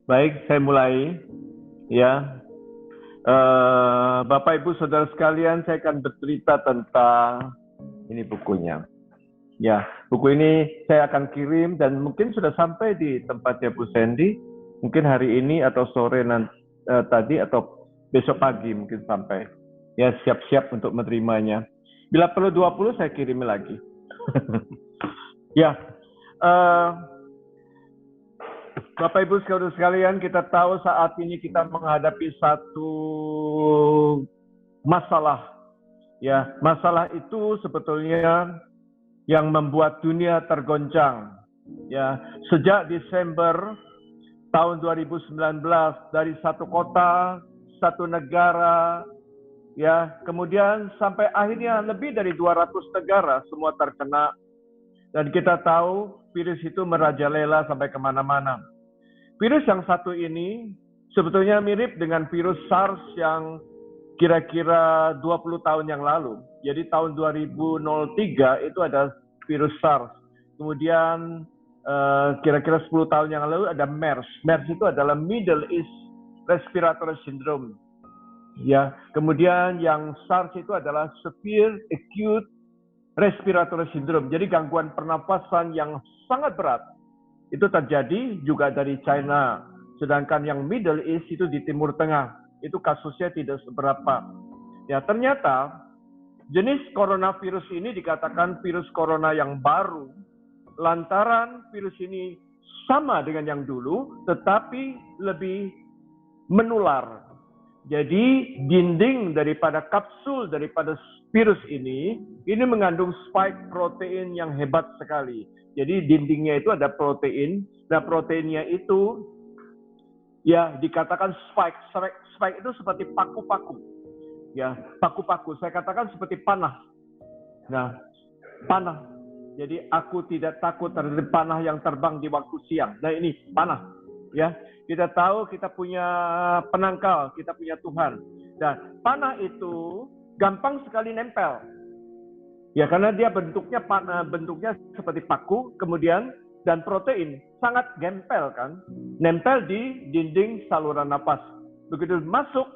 Baik, saya mulai. Ya, Bapak Ibu Saudara sekalian, saya akan bercerita tentang ini bukunya. Ya, buku ini saya akan kirim dan mungkin sudah sampai di tempatnya Bu Sandy. Mungkin hari ini atau sore nanti, tadi atau besok pagi mungkin sampai. Ya, siap-siap untuk menerimanya. Bila perlu 20 saya kirim lagi. Ya, eh, Bapak Ibu saudara sekalian, kita tahu saat ini kita menghadapi satu masalah. Ya, masalah itu sebetulnya yang membuat dunia tergoncang. Ya, sejak Desember tahun 2019 dari satu kota, satu negara, ya, kemudian sampai akhirnya lebih dari 200 negara semua terkena. Dan kita tahu virus itu merajalela sampai kemana-mana. Virus yang satu ini sebetulnya mirip dengan virus SARS yang kira-kira 20 tahun yang lalu. Jadi tahun 2003 itu ada virus SARS. Kemudian kira-kira 10 tahun yang lalu ada MERS. MERS itu adalah Middle East Respiratory Syndrome. Ya, kemudian yang SARS itu adalah Severe Acute Respiratory Syndrome. Jadi gangguan pernapasan yang sangat berat. Itu terjadi juga dari China. Sedangkan yang Middle East itu di Timur Tengah. Itu kasusnya tidak seberapa. Ya, ternyata jenis coronavirus ini dikatakan virus corona yang baru. Lantaran virus ini sama dengan yang dulu, tetapi lebih menular. Jadi dinding daripada kapsul daripada virus ini mengandung spike protein yang hebat sekali. Jadi dindingnya itu ada protein. Nah, proteinnya itu ya dikatakan spike. Spike itu seperti paku-paku. Ya, paku-paku. Saya katakan seperti panah. Nah, panah. Jadi aku tidak takut terhadap panah yang terbang di waktu siang. Nah, ini panah. Ya, kita tahu kita punya penangkal, kita punya Tuhan. Dan panah itu gampang sekali nempel. Ya, karena dia bentuknya seperti paku, kemudian dan protein sangat gempel kan, nempel di dinding saluran napas. Begitu masuk,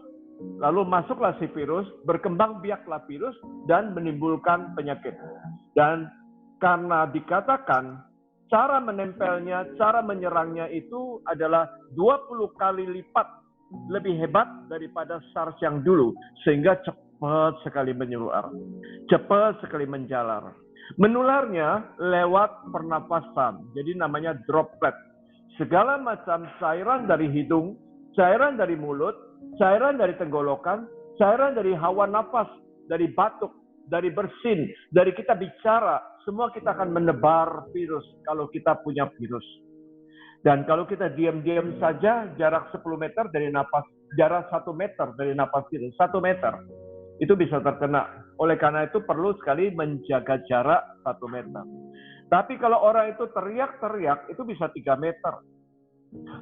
lalu masuklah si virus, berkembang biaklah virus dan menimbulkan penyakit. Dan karena dikatakan cara menempelnya, cara menyerangnya itu adalah 20 kali lipat lebih hebat daripada SARS yang dulu, sehingga cepat sekali menyebar, cepat sekali menjalar. Menularnya lewat pernapasan, jadi namanya droplet. Segala macam cairan dari hidung, cairan dari mulut, cairan dari tenggorokan, cairan dari hawa nafas, dari batuk, dari bersin, dari kita bicara, semua kita akan menebar virus kalau kita punya virus. Dan kalau kita diam-diam saja jarak 10 meter dari napas, jarak 1 meter dari napas virus, 1 meter, itu bisa terkena. Oleh karena itu perlu sekali menjaga jarak 1 meter. Tapi kalau orang itu teriak-teriak, itu bisa 3 meter.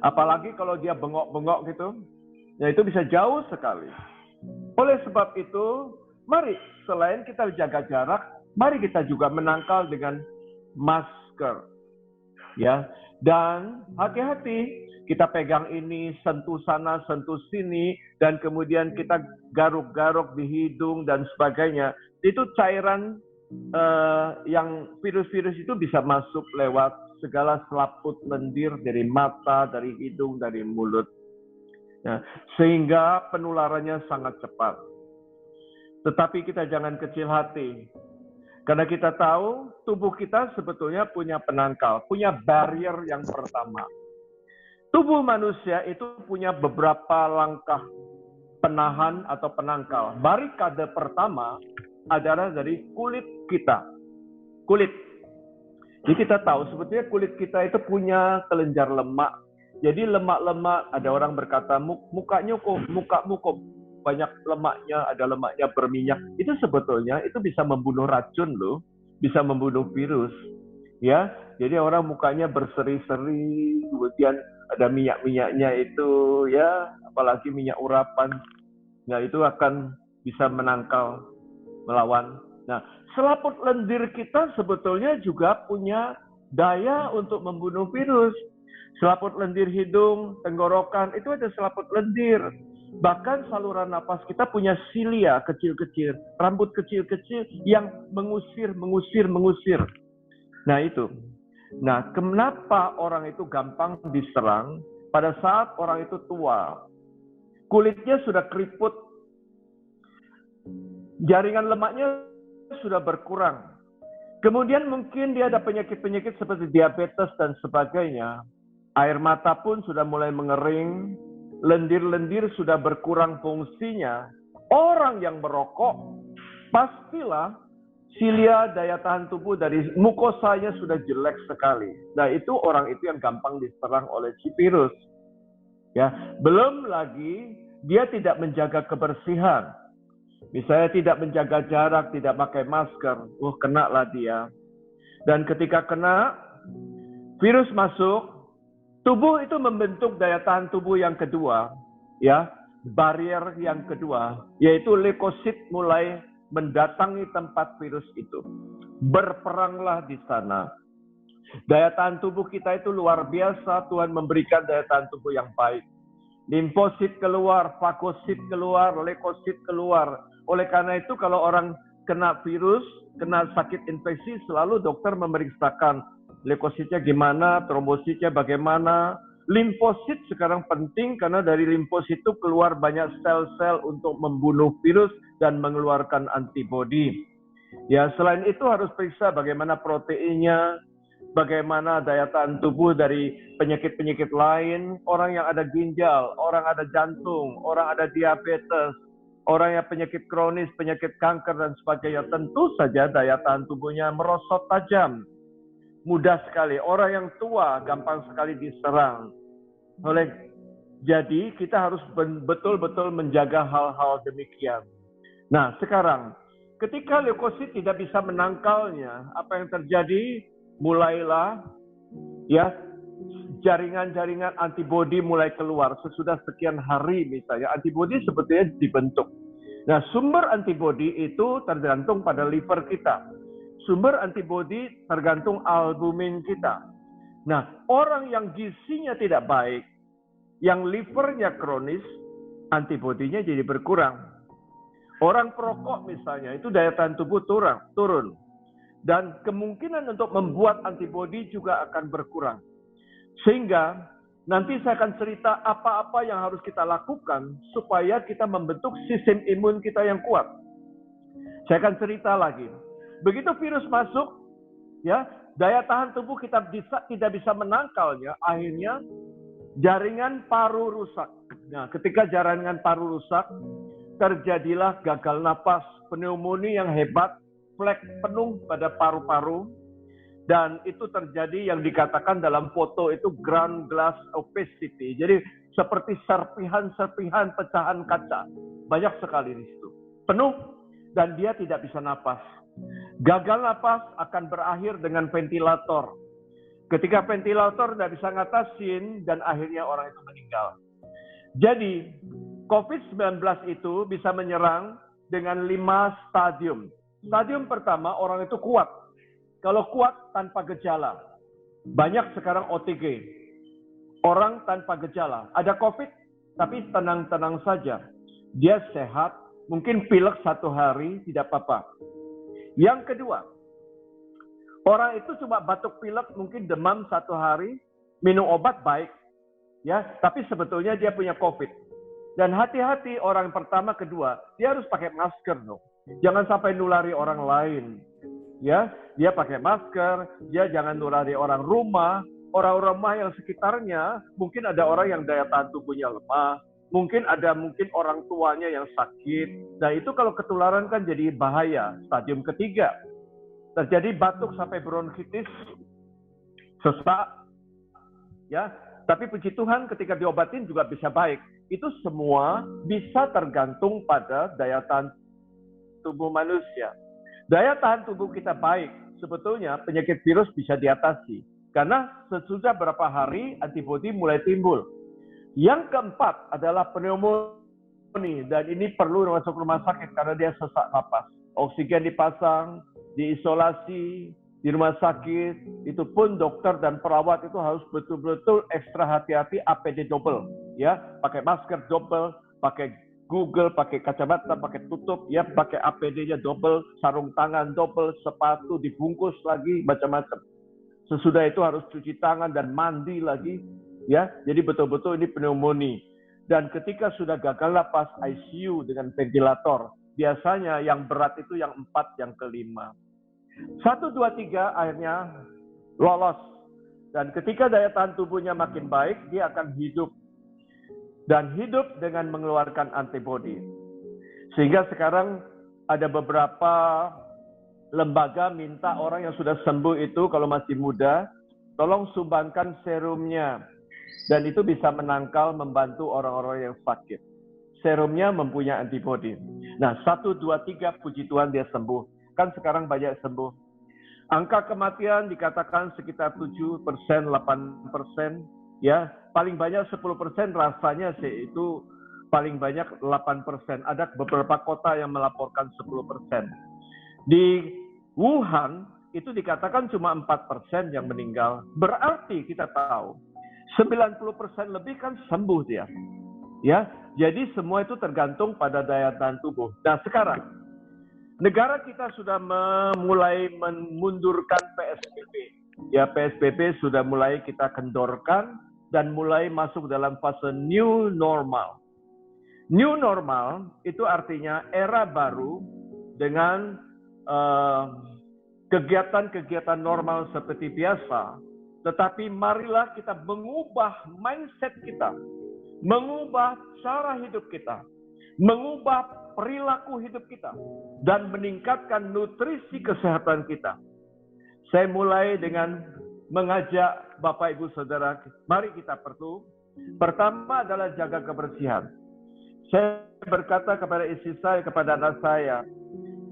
Apalagi kalau dia bengok-bengok gitu, ya itu bisa jauh sekali. Oleh sebab itu, mari selain kita jaga jarak, mari kita juga menangkal dengan masker. Ya, dan hati-hati, kita pegang ini, sentuh sana, sentuh sini, dan kemudian kita garuk-garuk di hidung dan sebagainya. Itu cairan yang virus-virus itu bisa masuk lewat segala selaput lendir dari mata, dari hidung, dari mulut. Nah, sehingga penularannya sangat cepat. Tetapi kita jangan kecil hati. Karena kita tahu tubuh kita sebetulnya punya penangkal, punya barrier yang pertama. Tubuh manusia itu punya beberapa langkah penahan atau penangkal. Barikade pertama adalah dari kulit kita. Kulit. Jadi kita tahu sebetulnya kulit kita itu punya kelenjar lemak. Jadi lemak-lemak, ada orang berkata mukamu kok banyak lemaknya, ada lemaknya berminyak. Itu sebetulnya itu bisa membunuh racun loh, bisa membunuh virus. Ya, jadi orang mukanya berseri-seri, kemudian ada minyak-minyaknya itu, ya, apalagi minyak urapan. Nah, itu akan bisa menangkal, melawan. Nah, selaput lendir kita sebetulnya juga punya daya untuk membunuh virus. Selaput lendir hidung, tenggorokan, itu ada selaput lendir. Bahkan saluran napas kita punya silia kecil-kecil, rambut kecil-kecil yang mengusir. Nah itu. Nah, kenapa orang itu gampang diserang pada saat orang itu tua? Kulitnya sudah keriput, jaringan lemaknya sudah berkurang. Kemudian mungkin dia ada penyakit-penyakit seperti diabetes dan sebagainya. Air mata pun sudah mulai mengering, lendir-lendir sudah berkurang fungsinya. Orang yang merokok, pastilah silia daya tahan tubuh dari mukosanya sudah jelek sekali. Nah, itu orang itu yang gampang diserang oleh si virus. Ya, belum lagi dia tidak menjaga kebersihan. Misalnya tidak menjaga jarak, tidak pakai masker, kena lah dia. Dan ketika kena, virus masuk, tubuh itu membentuk daya tahan tubuh yang kedua, ya, barrier yang kedua, yaitu leukosit mulai mendatangi tempat virus itu. Berperanglah di sana. Daya tahan tubuh kita itu luar biasa, Tuhan memberikan daya tahan tubuh yang baik. Limfosit keluar, fagosit keluar, leukosit keluar. Oleh karena itu kalau orang kena virus, kena sakit infeksi, selalu dokter memeriksakan leukositnya gimana, trombositnya bagaimana. Limfosit sekarang penting karena dari limfosit itu keluar banyak sel-sel untuk membunuh virus dan mengeluarkan antibodi. Ya, selain itu harus periksa bagaimana proteinnya, bagaimana daya tahan tubuh dari penyakit-penyakit lain, orang yang ada ginjal, orang ada jantung, orang ada diabetes, orang yang penyakit kronis, penyakit kanker dan sebagainya. Tentu saja daya tahan tubuhnya merosot tajam. Mudah sekali. Orang yang tua gampang sekali diserang. Jadi kita harus betul-betul menjaga hal-hal demikian. Nah, sekarang ketika leukosit tidak bisa menangkalnya, apa yang terjadi? Mulailah ya jaringan-jaringan antibodi mulai keluar sesudah sekian hari misalnya. Antibodi sebetulnya dibentuk. Nah, sumber antibodi itu tergantung pada liver kita. Sumber antibodi tergantung albumin kita. Nah, orang yang gizinya tidak baik, yang livernya kronis, antibodinya jadi berkurang. Orang perokok misalnya, itu daya tahan tubuh turun. Dan kemungkinan untuk membuat antibodi juga akan berkurang. Sehingga nanti saya akan cerita apa-apa yang harus kita lakukan supaya kita membentuk sistem imun kita yang kuat. Saya akan cerita lagi. Begitu virus masuk, ya, daya tahan tubuh kita tidak bisa menangkalnya, akhirnya jaringan paru rusak. Nah, ketika jaringan paru rusak, terjadilah gagal napas, pneumonia yang hebat, flek penuh pada paru-paru, dan itu terjadi yang dikatakan dalam foto itu ground glass opacity. Jadi seperti serpihan-serpihan pecahan kaca. Banyak sekali di situ. Penuh dan dia tidak bisa napas. Gagal napas akan berakhir dengan ventilator. Ketika ventilator tidak bisa ngatasin dan akhirnya orang itu meninggal. Jadi COVID-19 itu bisa menyerang dengan 5 stadium. Stadium pertama, orang itu kuat. Kalau kuat tanpa gejala. Banyak sekarang OTG. Orang tanpa gejala. Ada COVID, tapi tenang-tenang saja. Dia sehat, mungkin pilek 1 hari, tidak apa-apa. Yang kedua, orang itu cuma batuk pilek, mungkin demam 1 hari, minum obat baik. Ya, tapi sebetulnya dia punya COVID. Dan hati-hati orang pertama, kedua, dia harus pakai masker dong. Jangan sampai nulari orang lain. Ya, dia pakai masker, dia jangan nulari orang rumah yang sekitarnya. Mungkin ada orang yang daya tahan tubuhnya lemah, mungkin orang tuanya yang sakit. Nah, itu kalau ketularan kan jadi bahaya. Stadium ketiga. Terjadi batuk sampai bronkitis, sesak. Ya, tapi puji Tuhan ketika diobatin juga bisa baik. Itu semua bisa tergantung pada daya tahan tubuh manusia. Daya tahan tubuh kita baik, sebetulnya penyakit virus bisa diatasi. Karena sesudah berapa hari antibodi mulai timbul. Yang keempat adalah pneumonia, dan ini perlu masuk rumah sakit karena dia sesak napas. Oksigen dipasang, diisolasi, Di rumah sakit, itu pun dokter dan perawat itu harus betul-betul ekstra hati-hati, APD double, ya, pakai masker double, pakai Google, pakai kacamata, pakai tutup, ya, pakai APD-nya double, sarung tangan double, sepatu dibungkus lagi, macam-macam. Sesudah itu harus cuci tangan dan mandi lagi, ya. Jadi betul-betul ini pneumonia. Dan ketika sudah gagal napas ICU dengan ventilator, biasanya yang berat itu yang 4, yang kelima. 1, 2, 3 akhirnya lolos. Dan ketika daya tahan tubuhnya makin baik, dia akan hidup. Dan hidup dengan mengeluarkan antibodi. Sehingga sekarang ada beberapa lembaga minta orang yang sudah sembuh itu kalau masih muda, tolong sumbangkan serumnya. Dan itu bisa menangkal, membantu orang-orang yang sakit. Serumnya mempunyai antibodi. Nah, 1, 2, 3 puji Tuhan dia sembuh. Kan sekarang banyak sembuh. Angka kematian dikatakan sekitar 7%, 8%. Ya, paling banyak 10% rasanya sih itu paling banyak 8%. Ada beberapa kota yang melaporkan 10%. Di Wuhan itu dikatakan cuma 4% yang meninggal. Berarti kita tahu 90% lebih kan sembuh dia. Ya, jadi semua itu tergantung pada daya tahan tubuh. Nah, sekarang negara kita sudah mulai memundurkan PSBB. Ya, PSBB sudah mulai kita kendorkan dan mulai masuk dalam fase new normal. New normal itu artinya era baru dengan kegiatan-kegiatan normal seperti biasa. Tetapi marilah kita mengubah mindset kita, mengubah cara hidup kita, mengubah perilaku hidup kita, dan meningkatkan nutrisi kesehatan kita. Saya mulai dengan mengajak Bapak Ibu Saudara, mari kita perlu. Pertama adalah jaga kebersihan. Saya berkata kepada istri saya, kepada anak saya,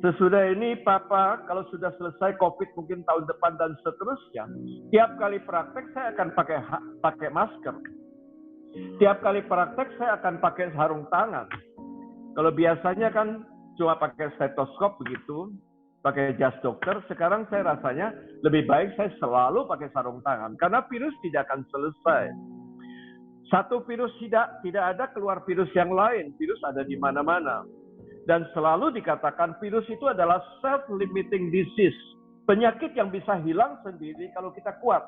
sesudah ini Papa, kalau sudah selesai COVID mungkin tahun depan dan seterusnya, tiap kali praktek saya akan pakai masker. Tiap kali praktek saya akan pakai sarung tangan. Kalau biasanya kan cuma pakai stetoskop begitu, pakai jas dokter, sekarang saya rasanya lebih baik saya selalu pakai sarung tangan. Karena virus tidak akan selesai. Satu virus tidak ada keluar virus yang lain. Virus ada di mana-mana. Dan selalu dikatakan virus itu adalah self-limiting disease. Penyakit yang bisa hilang sendiri kalau kita kuat.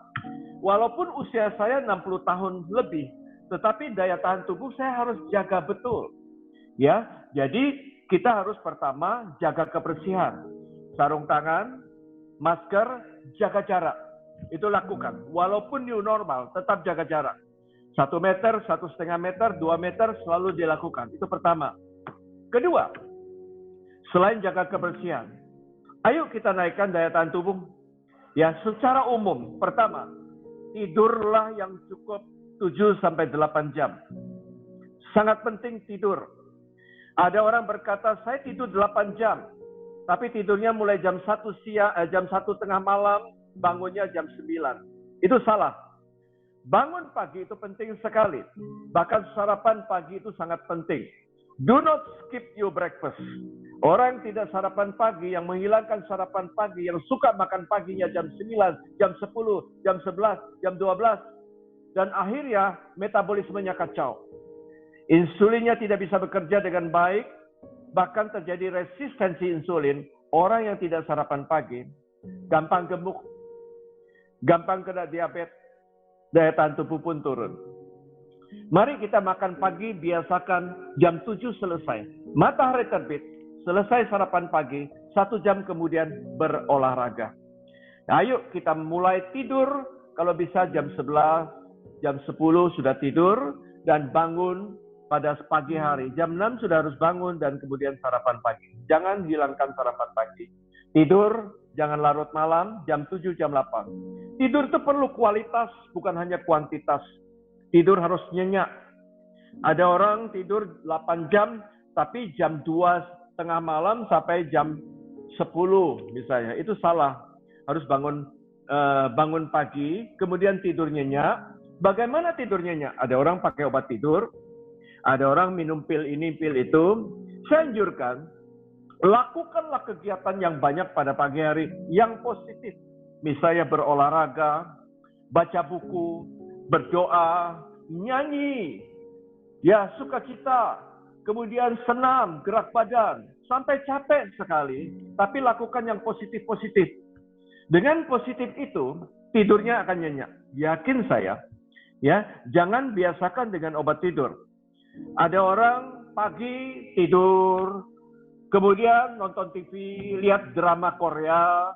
Walaupun usia saya 60 tahun lebih, tetapi daya tahan tubuh saya harus jaga betul. Ya, jadi kita harus pertama jaga kebersihan. Sarung tangan, masker, jaga jarak. Itu lakukan. Walaupun new normal, tetap jaga jarak. 1 meter, 1,5 meter, 2 meter selalu dilakukan. Itu pertama. Kedua, selain jaga kebersihan, ayo kita naikkan daya tahan tubuh. Ya, secara umum, pertama, tidurlah yang cukup 7-8 jam. Sangat penting tidur. Ada orang berkata, saya tidur 8 jam. Tapi tidurnya mulai jam 1 siang, jam 1 tengah malam, bangunnya jam 9. Itu salah. Bangun pagi itu penting sekali. Bahkan sarapan pagi itu sangat penting. Do not skip your breakfast. Orang yang tidak sarapan pagi, yang menghilangkan sarapan pagi, yang suka makan paginya jam 9, jam 10, jam 11, jam 12. Dan akhirnya metabolismenya kacau. Insulinnya tidak bisa bekerja dengan baik. Bahkan terjadi resistensi insulin. Orang yang tidak sarapan pagi, gampang gemuk, gampang kena diabetes, daya tahan tubuh pun turun. Mari kita makan pagi, biasakan jam 7 selesai. Matahari terbit, selesai sarapan pagi, 1 jam kemudian berolahraga. Ayo kita mulai tidur, kalau bisa jam 11, jam 10 sudah tidur, dan bangun pada pagi hari. Jam 6 sudah harus bangun dan kemudian sarapan pagi. Jangan hilangkan sarapan pagi. Tidur, jangan larut malam, jam 7, jam 8. Tidur itu perlu kualitas, bukan hanya kuantitas. Tidur harus nyenyak. Ada orang tidur 8 jam, tapi jam 2 tengah malam sampai jam 10 misalnya. Itu salah. Harus bangun pagi, kemudian tidur nyenyak. Bagaimana tidur nyenyak? Ada orang pakai obat tidur, ada orang minum pil ini, pil itu. Saya anjurkan, lakukanlah kegiatan yang banyak pada pagi hari yang positif. misalnya berolahraga, baca buku, berdoa, nyanyi, ya sukacita, kemudian senam, gerak badan, sampai capek sekali, tapi lakukan yang positif-positif. Dengan positif itu, tidurnya akan nyenyak. Yakin saya, ya, jangan biasakan dengan obat tidur. Ada orang pagi tidur, kemudian nonton TV, lihat drama Korea,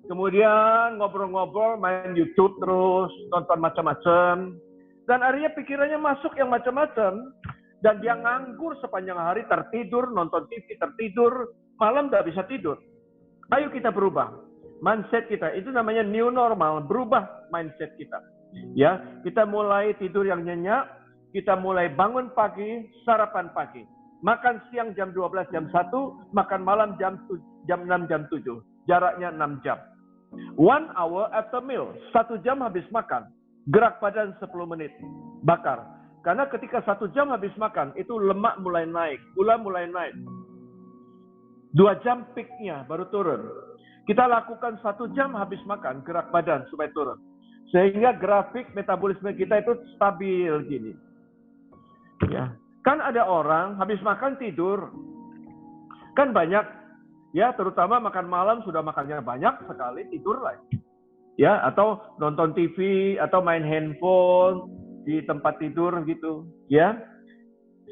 kemudian ngobrol-ngobrol, main YouTube terus, nonton macam-macam, dan akhirnya pikirannya masuk yang macam-macam, dan dia nganggur sepanjang hari, tertidur, nonton TV, tertidur, malam nggak bisa tidur. Ayo kita berubah mindset kita, itu namanya new normal, berubah mindset kita. Ya, kita mulai tidur yang nyenyak, kita mulai bangun pagi, sarapan pagi, makan siang jam 12, jam 1, makan malam jam 6, jam 7, jaraknya 6 jam. 1 hour after meal, 1 jam habis makan, gerak badan 10 menit, bakar. Karena ketika 1 jam habis makan, itu lemak mulai naik, gula mulai naik. 2 jam peaknya baru turun. Kita lakukan 1 jam habis makan, gerak badan supaya turun. Sehingga grafik metabolisme kita itu stabil gini. Ya, kan ada orang habis makan tidur. Kan banyak, ya terutama makan malam sudah makannya banyak sekali, tidur lagi. Ya, atau nonton TV, atau main handphone di tempat tidur gitu. Ya,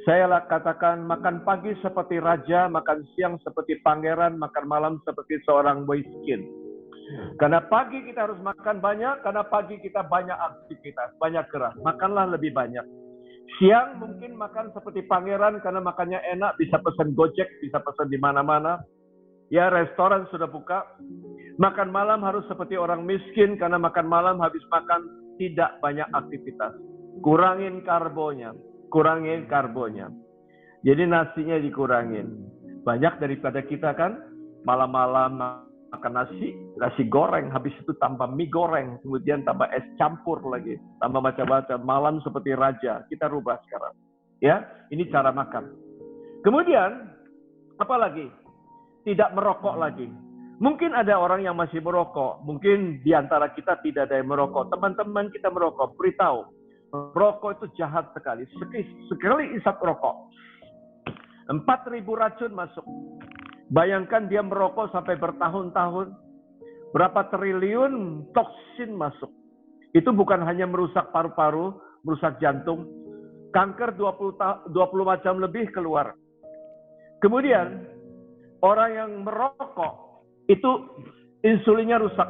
saya katakan makan pagi seperti raja, makan siang seperti pangeran, makan malam seperti seorang miskin. Karena pagi kita harus makan banyak, karena pagi kita banyak aktivitas, banyak gerak. Makanlah lebih banyak. Siang mungkin makan seperti pangeran karena makannya enak, bisa pesan Gojek, bisa pesan di mana-mana. Ya, restoran sudah buka. Makan malam harus seperti orang miskin karena makan malam habis makan tidak banyak aktivitas. Kurangin karbonya, kurangin karbonya. Jadi nasinya dikurangin. Banyak daripada kita kan malam-malam makan nasi goreng, habis itu tambah mie goreng, kemudian tambah es campur lagi, tambah macam-macam. Malam seperti raja, kita rubah sekarang. Ya, ini cara makan. Kemudian, apa lagi? Tidak merokok lagi. Mungkin ada orang yang masih merokok, mungkin di antara kita tidak ada yang merokok. Teman-teman kita merokok, beritahu, merokok itu jahat sekali. Sekali isap rokok, 4.000 racun masuk. Bayangkan dia merokok sampai bertahun-tahun, berapa triliun toksin masuk. Itu bukan hanya merusak paru-paru, merusak jantung, kanker 20 macam lebih keluar. Kemudian, orang yang merokok, itu insulinnya rusak.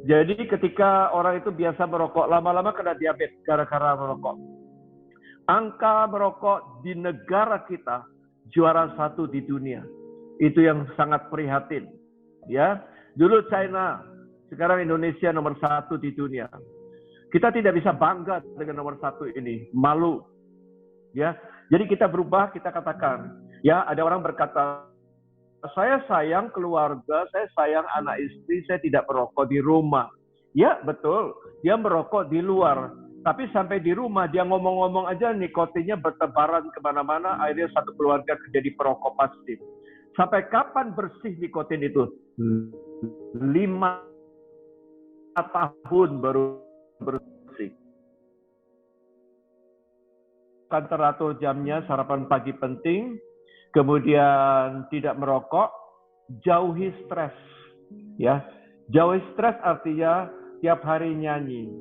Jadi ketika orang itu biasa merokok, lama-lama kena diabetes gara-gara merokok. Angka merokok di negara kita juara 1 di dunia. Itu yang sangat prihatin. Ya, dulu China, sekarang Indonesia nomor 1 di dunia. Kita tidak bisa bangga dengan nomor 1 ini, malu. Ya, jadi kita berubah, kita katakan, ya ada orang berkata, saya sayang keluarga, saya sayang anak istri, saya tidak merokok di rumah. Ya betul, dia merokok di luar. Tapi sampai di rumah dia ngomong-ngomong aja nikotinnya bertebaran kemana-mana, akhirnya satu keluarga jadi perokok pasif. Sampai kapan bersih nikotin itu? 5 tahun baru bersih. Kan teratur jamnya, sarapan pagi penting, kemudian tidak merokok, jauhi stres. Ya, jauhi stres artinya tiap hari nyanyi.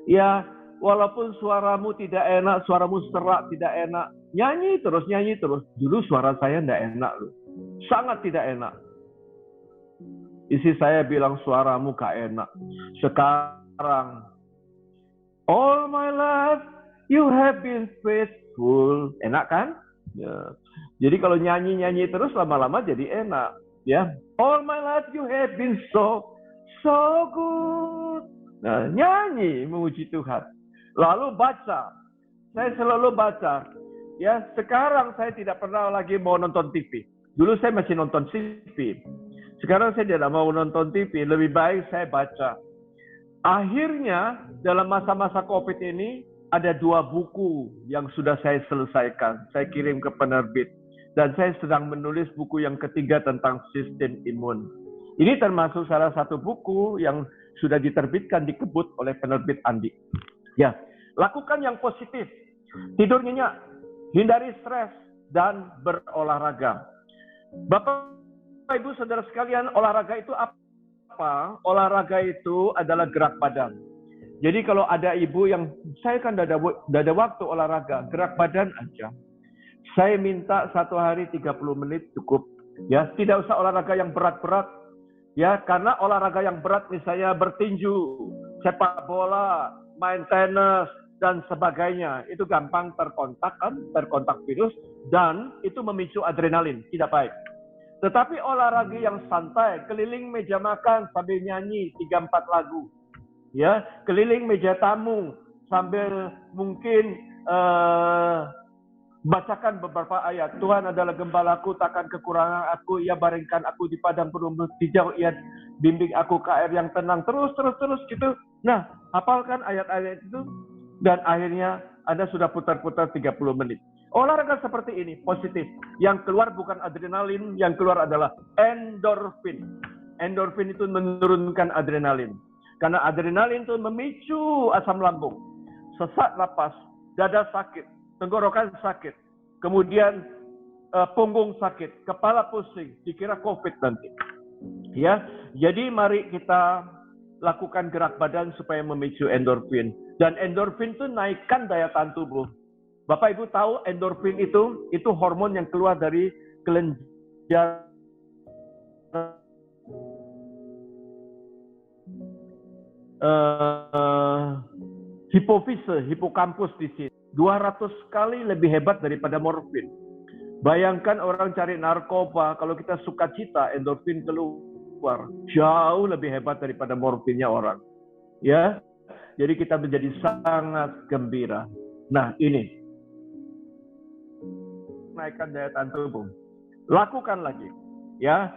Ya, walaupun suaramu tidak enak, suaramu serak tidak enak, nyanyi terus. Dulu suara saya tidak enak loh. Sangat tidak enak. Isi saya bilang suaramu gak enak. Sekarang, all my life you have been faithful. Enak kan? Ya. Jadi kalau nyanyi terus lama-lama jadi enak. Ya, all my life you have been so good. Nah, nyanyi memuji Tuhan. Lalu baca. Saya selalu baca. Ya, sekarang saya tidak pernah lagi mau nonton TV. Dulu saya masih nonton TV. Sekarang saya tidak mau nonton TV. Lebih baik saya baca. Akhirnya dalam masa-masa COVID ini ada 2 buku yang sudah saya selesaikan. Saya kirim ke penerbit. Dan saya sedang menulis buku yang ketiga tentang sistem imun. Ini termasuk salah satu buku yang sudah diterbitkan di Kebut oleh penerbit Andi. Ya, lakukan yang positif. Tidur nyenyak, hindari stres, dan berolahraga. Bapak, Ibu, Saudara sekalian, olahraga itu apa? Olahraga itu adalah gerak badan. Jadi kalau ada ibu yang, saya kan tidak ada waktu olahraga, gerak badan aja. Saya minta 1 hari 30 menit cukup. Ya, tidak usah olahraga yang berat-berat. Ya, karena olahraga yang berat misalnya bertinju, sepak bola, main tenis, dan sebagainya. Itu gampang terkontak virus, dan itu memicu adrenalin, tidak baik. Tetapi olahraga yang santai, keliling meja makan sambil nyanyi 3-4 lagu. Ya, keliling meja tamu sambil mungkin bacakan beberapa ayat. Tuhan adalah gembalaku, takkan kekurangan aku. Ia baringkan aku di padang berumput hijau. Ia bimbing aku ke air yang tenang. Terus gitu. Nah, hafalkan ayat-ayat itu dan akhirnya Anda sudah putar-putar 30 menit. Olahraga seperti ini positif. Yang keluar bukan adrenalin, yang keluar adalah endorfin. Endorfin itu menurunkan adrenalin. Karena adrenalin itu memicu asam lambung, sesak napas, dada sakit, tenggorokan sakit, kemudian punggung sakit, kepala pusing, dikira COVID nanti. Ya, jadi mari kita lakukan gerak badan supaya memicu endorfin. Dan endorfin itu naikkan daya tahan tubuh. Bapak Ibu tahu endorfin itu hormon yang keluar dari kelenjar hipofise, hipokampus di sini 200 kali lebih hebat daripada morfin. Bayangkan orang cari narkoba, kalau kita sukacita, endorfin keluar jauh lebih hebat daripada morfinnya orang. Ya, jadi kita menjadi sangat gembira. Nah, ini naikkan daya tahan tubuh. Lakukan lagi. Ya,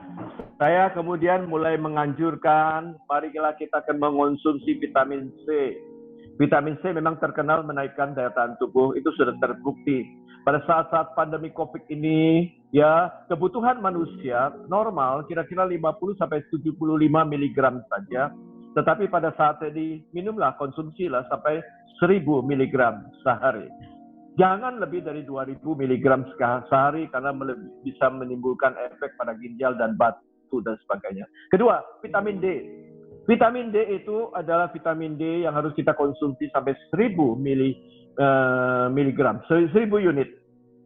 saya kemudian mulai menganjurkan, marilah kita akan mengonsumsi vitamin C. Vitamin C memang terkenal menaikkan daya tahan tubuh, itu sudah terbukti. Pada saat-saat pandemi COVID ini, ya, kebutuhan manusia normal kira-kira 50-75 mg saja. Tetapi pada saat ini, minumlah, konsumsilah sampai 1000 mg sehari. Jangan lebih dari 2000 mg sehari karena bisa menimbulkan efek pada ginjal dan batu dan sebagainya. Kedua, vitamin D. Vitamin D itu adalah vitamin D yang harus kita konsumsi sampai 1000 miligram, 1000 unit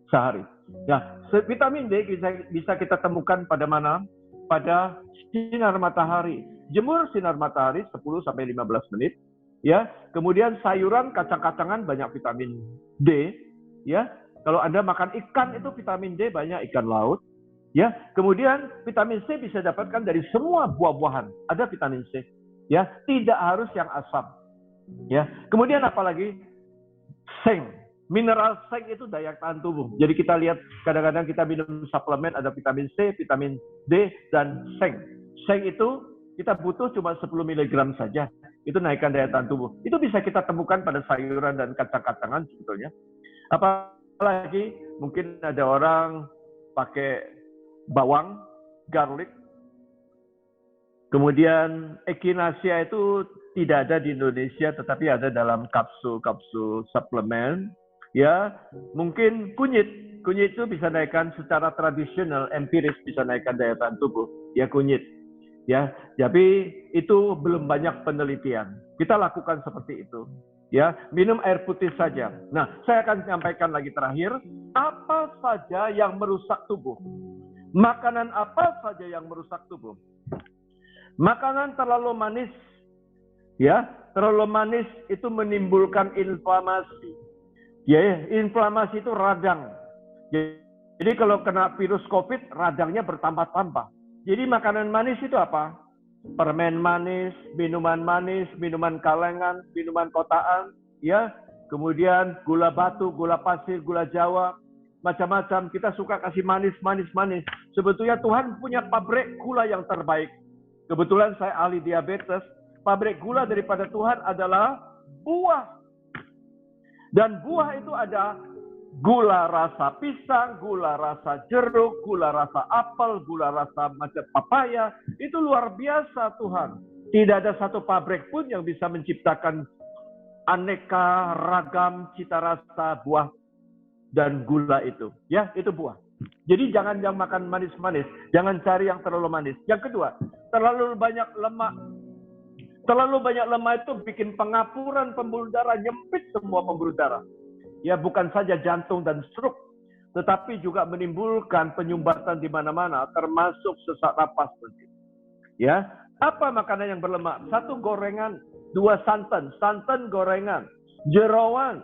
sehari. Nah, vitamin D bisa kita temukan pada mana? Pada sinar matahari. Jemur sinar matahari 10-15 menit. Ya, kemudian sayuran, kacang-kacangan banyak vitamin D, ya. Kalau Anda makan ikan itu vitamin D banyak, ikan laut, ya. Kemudian vitamin C bisa dapatkan dari semua buah-buahan, ada vitamin C, ya. Tidak harus yang asam, ya. Kemudian apalagi zinc, mineral zinc itu daya tahan tubuh. Jadi kita lihat kadang-kadang kita minum suplemen ada vitamin C, vitamin D, dan zinc. Zinc itu kita butuh cuma 10 mg saja. Itu naikkan daya tahan tubuh. Itu bisa kita temukan pada sayuran dan kacang-kacangan sebetulnya. Apalagi mungkin ada orang pakai bawang, garlic. Kemudian echinacea itu tidak ada di Indonesia, tetapi ada dalam kapsul-kapsul suplemen. Ya, mungkin kunyit. Kunyit itu bisa naikkan secara tradisional, empiris bisa naikkan daya tahan tubuh. Ya, kunyit. Ya, tapi itu belum banyak penelitian. Kita lakukan seperti itu. Ya, minum air putih saja. Nah, saya akan menyampaikan lagi terakhir, apa saja yang merusak tubuh? Makanan apa saja yang merusak tubuh? Makanan terlalu manis, ya, terlalu manis itu menimbulkan inflamasi. Ya, inflamasi itu radang. Jadi kalau kena virus COVID, radangnya bertambah-tambah. Jadi makanan manis itu apa? Permen manis, minuman kalengan, minuman kotaan, ya. Kemudian gula batu, gula pasir, gula Jawa, macam-macam. Kita suka kasih manis. Sebetulnya Tuhan punya pabrik gula yang terbaik. Kebetulan saya ahli diabetes. Pabrik gula daripada Tuhan adalah buah. Dan buah itu ada gula rasa pisang, gula rasa jeruk, gula rasa apel, gula rasa macam papaya. Itu luar biasa Tuhan. Tidak ada satu pabrik pun yang bisa menciptakan aneka ragam cita rasa buah dan gula itu. Ya, itu buah. Jadi jangan yang makan manis-manis. Jangan cari yang terlalu manis. Yang kedua, terlalu banyak lemak. Terlalu banyak lemak itu bikin pengapuran pembuluh darah, nyempit semua pembuluh darah. Ya, bukan saja jantung dan stroke, tetapi juga menimbulkan penyumbatan di mana-mana, termasuk sesak napas. Ya, apa makanan yang berlemak? 1 gorengan, 2 santan, santan gorengan, jeroan,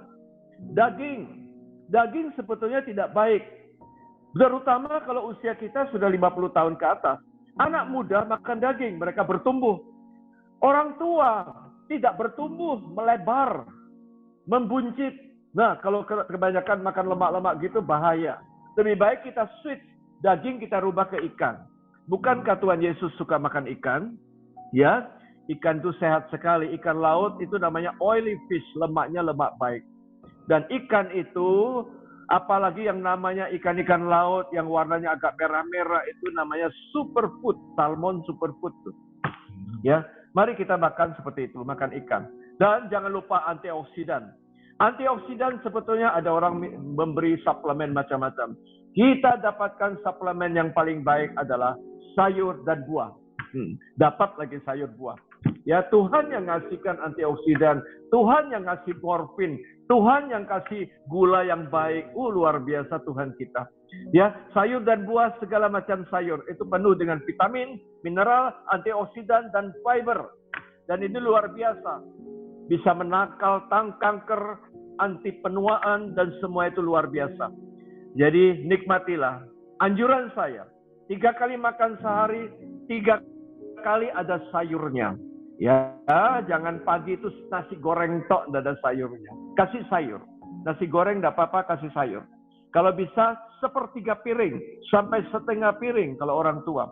daging. Daging sebetulnya tidak baik, terutama kalau usia kita sudah 50 tahun ke atas. Anak muda makan daging, mereka bertumbuh. Orang tua tidak bertumbuh, melebar, membuncit. Nah, kalau kebanyakan makan lemak-lemak gitu bahaya. Lebih baik kita switch daging, kita rubah ke ikan. Bukankah Tuhan Yesus suka makan ikan? Ya, ikan itu sehat sekali. Ikan laut itu namanya oily fish, lemaknya lemak baik. Dan ikan itu, apalagi yang namanya ikan-ikan laut yang warnanya agak merah-merah, itu namanya superfood, salmon superfood. Ya, mari kita makan seperti itu, makan ikan. Dan jangan lupa antioksidan. Antioksidan sebetulnya ada orang memberi suplemen macam-macam. Kita dapatkan suplemen yang paling baik adalah sayur dan buah. Dapat lagi sayur buah. Ya, Tuhan yang ngasihkan antioksidan, Tuhan yang ngasih morfin, Tuhan yang kasih gula yang baik. Luar biasa Tuhan kita. Ya, sayur dan buah, segala macam sayur itu penuh dengan vitamin, mineral, antioksidan dan fiber. Dan ini luar biasa. Bisa menangkal kanker, anti penuaan, dan semua itu luar biasa. Jadi nikmatilah. Anjuran saya, 3 kali makan sehari, 3 kali ada sayurnya. Ya, jangan pagi itu nasi goreng tok, tidak ada sayurnya. Kasih sayur. Nasi goreng tidak apa-apa, kasih sayur. Kalau bisa 1/3 piring sampai 1/2 piring kalau orang tua.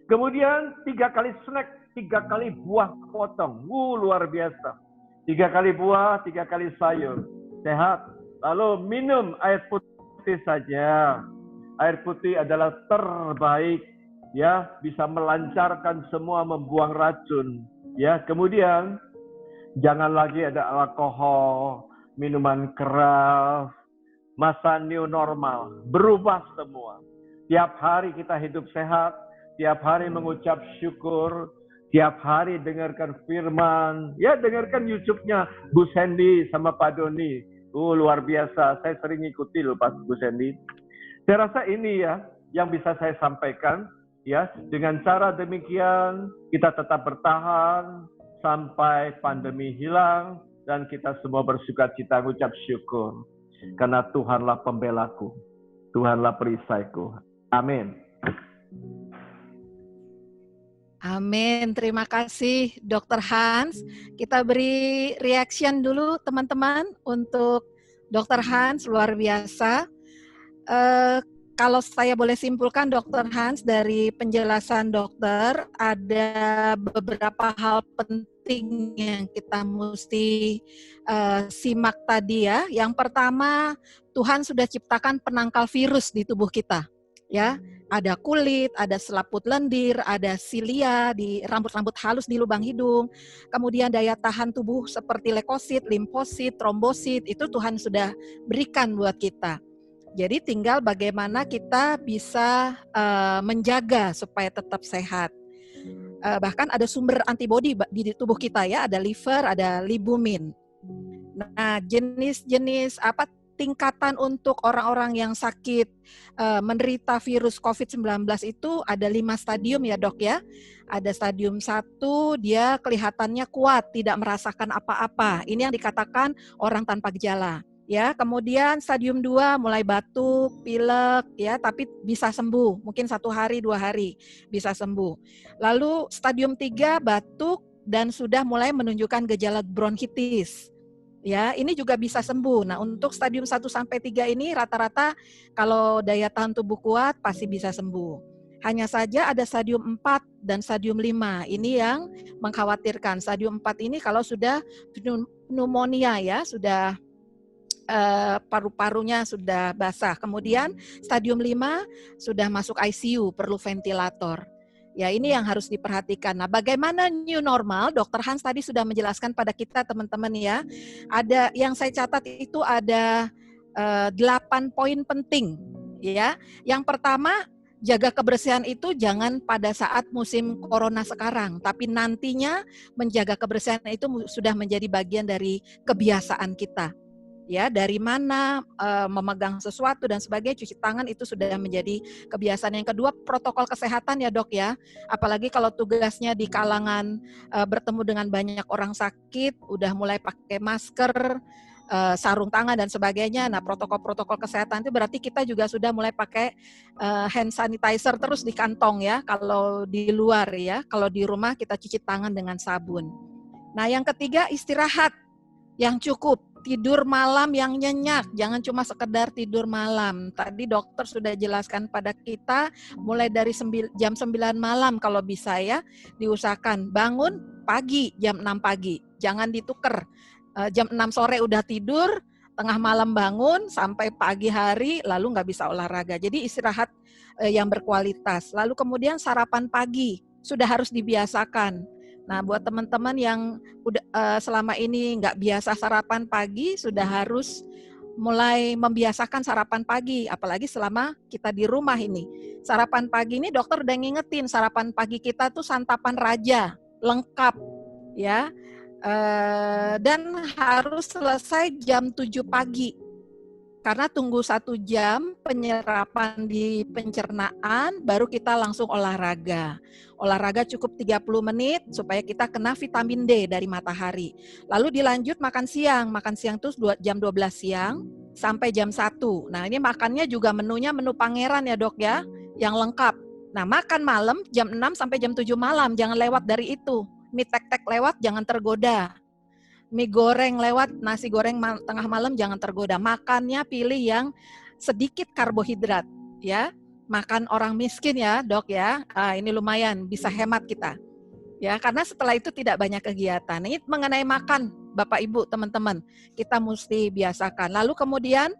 Kemudian 3 kali snack, 3 kali buah potong. Luar biasa. 3 kali buah, 3 kali sayur. Sehat. Lalu minum air putih saja. Air putih adalah terbaik. Ya, bisa melancarkan semua, membuang racun. Ya, kemudian jangan lagi ada alkohol, minuman keras. Masa new normal, berubah semua. Tiap hari kita hidup sehat, tiap hari mengucap syukur, tiap hari dengarkan firman. Ya, dengarkan YouTube-nya Bu Sandy sama Pak Doni. Luar biasa, saya sering ikuti loh Pak Bu Sandy. Saya rasa ini ya yang bisa saya sampaikan. Ya, dengan cara demikian kita tetap bertahan sampai pandemi hilang dan kita semua bersukacita mengucap syukur. Karena Tuhanlah pembelaku, Tuhanlah perisaiku. Amin. Amin. Terima kasih Dr. Hans. Kita beri reaction dulu teman-teman untuk Dr. Hans, luar biasa. Kalau saya boleh simpulkan Dr. Hans, dari penjelasan dokter ada beberapa hal penting yang kita mesti simak tadi ya. Yang pertama, Tuhan sudah ciptakan penangkal virus di tubuh kita. Ya, ada kulit, ada selaput lendir, ada silia di rambut-rambut halus di lubang hidung. Kemudian daya tahan tubuh seperti leukosit, limfosit, trombosit, itu Tuhan sudah berikan buat kita. Jadi tinggal bagaimana kita bisa menjaga supaya tetap sehat. Bahkan ada sumber antibodi di tubuh kita ya, ada liver, ada libumin. Nah, jenis-jenis apa tingkatan untuk orang-orang yang sakit menderita virus COVID-19 itu ada 5 stadium ya dok ya. Ada stadium 1, dia kelihatannya kuat, tidak merasakan apa-apa. Ini yang dikatakan orang tanpa gejala. Ya, kemudian stadium 2 mulai batuk, pilek, ya, tapi bisa sembuh, mungkin 1 hari, 2 hari bisa sembuh. Lalu stadium 3 batuk dan sudah mulai menunjukkan gejala bronkitis. Ya, ini juga bisa sembuh. Nah, untuk stadium 1 sampai 3 ini rata-rata kalau daya tahan tubuh kuat pasti bisa sembuh. Hanya saja ada stadium 4 dan stadium 5. Ini yang mengkhawatirkan. Stadium 4 ini kalau sudah pneumonia ya, sudah paru-parunya sudah basah. Kemudian stadium 5 sudah masuk ICU, perlu ventilator. Ya, ini yang harus diperhatikan. Nah, bagaimana new normal? Dokter Hans tadi sudah menjelaskan pada kita teman-teman ya. Ada yang saya catat itu ada 8 poin penting ya. Yang pertama, jaga kebersihan itu jangan pada saat musim corona sekarang, tapi nantinya menjaga kebersihan itu sudah menjadi bagian dari kebiasaan kita. Ya, dari mana memegang sesuatu dan sebagainya, cuci tangan itu sudah menjadi kebiasaan. Yang kedua, protokol kesehatan ya dok ya, apalagi kalau tugasnya di kalangan bertemu dengan banyak orang sakit, udah mulai pakai masker, sarung tangan dan sebagainya. Nah, protokol-protokol kesehatan itu berarti kita juga sudah mulai pakai hand sanitizer terus di kantong ya, kalau di luar ya, kalau di rumah kita cuci tangan dengan sabun. Nah, yang ketiga, istirahat yang cukup, tidur malam yang nyenyak, jangan cuma sekedar tidur malam. Tadi dokter sudah jelaskan pada kita, mulai dari jam 9 malam kalau bisa ya, diusahakan bangun pagi, jam 6 pagi, jangan dituker. Jam 6 sore udah tidur, tengah malam bangun, sampai pagi hari, lalu nggak bisa olahraga. Jadi istirahat yang berkualitas. Lalu kemudian sarapan pagi, sudah harus dibiasakan. Nah, buat teman-teman yang udah selama ini nggak biasa sarapan pagi, sudah harus mulai membiasakan sarapan pagi, apalagi selama kita di rumah ini. Sarapan pagi ini dokter udah ngingetin, sarapan pagi kita tuh santapan raja, lengkap, ya. Dan harus selesai jam 7 pagi. Karena tunggu 1 jam penyerapan di pencernaan, baru kita langsung olahraga. Olahraga cukup 30 menit supaya kita kena vitamin D dari matahari. Lalu dilanjut makan siang. Makan siang itu jam 12 siang sampai jam 1. Nah, ini makannya juga menunya menu pangeran ya dok ya, yang lengkap. Nah, makan malam jam 6 sampai jam 7 malam, jangan lewat dari itu. Mie tek-tek lewat, jangan tergoda. Mie goreng lewat, nasi goreng tengah malam jangan tergoda. Makannya pilih yang sedikit karbohidrat ya. Makan orang miskin ya dok ya. Ini lumayan bisa hemat kita. Ya, karena setelah itu tidak banyak kegiatan. Ini mengenai makan Bapak Ibu teman-teman, kita mesti biasakan. Lalu kemudian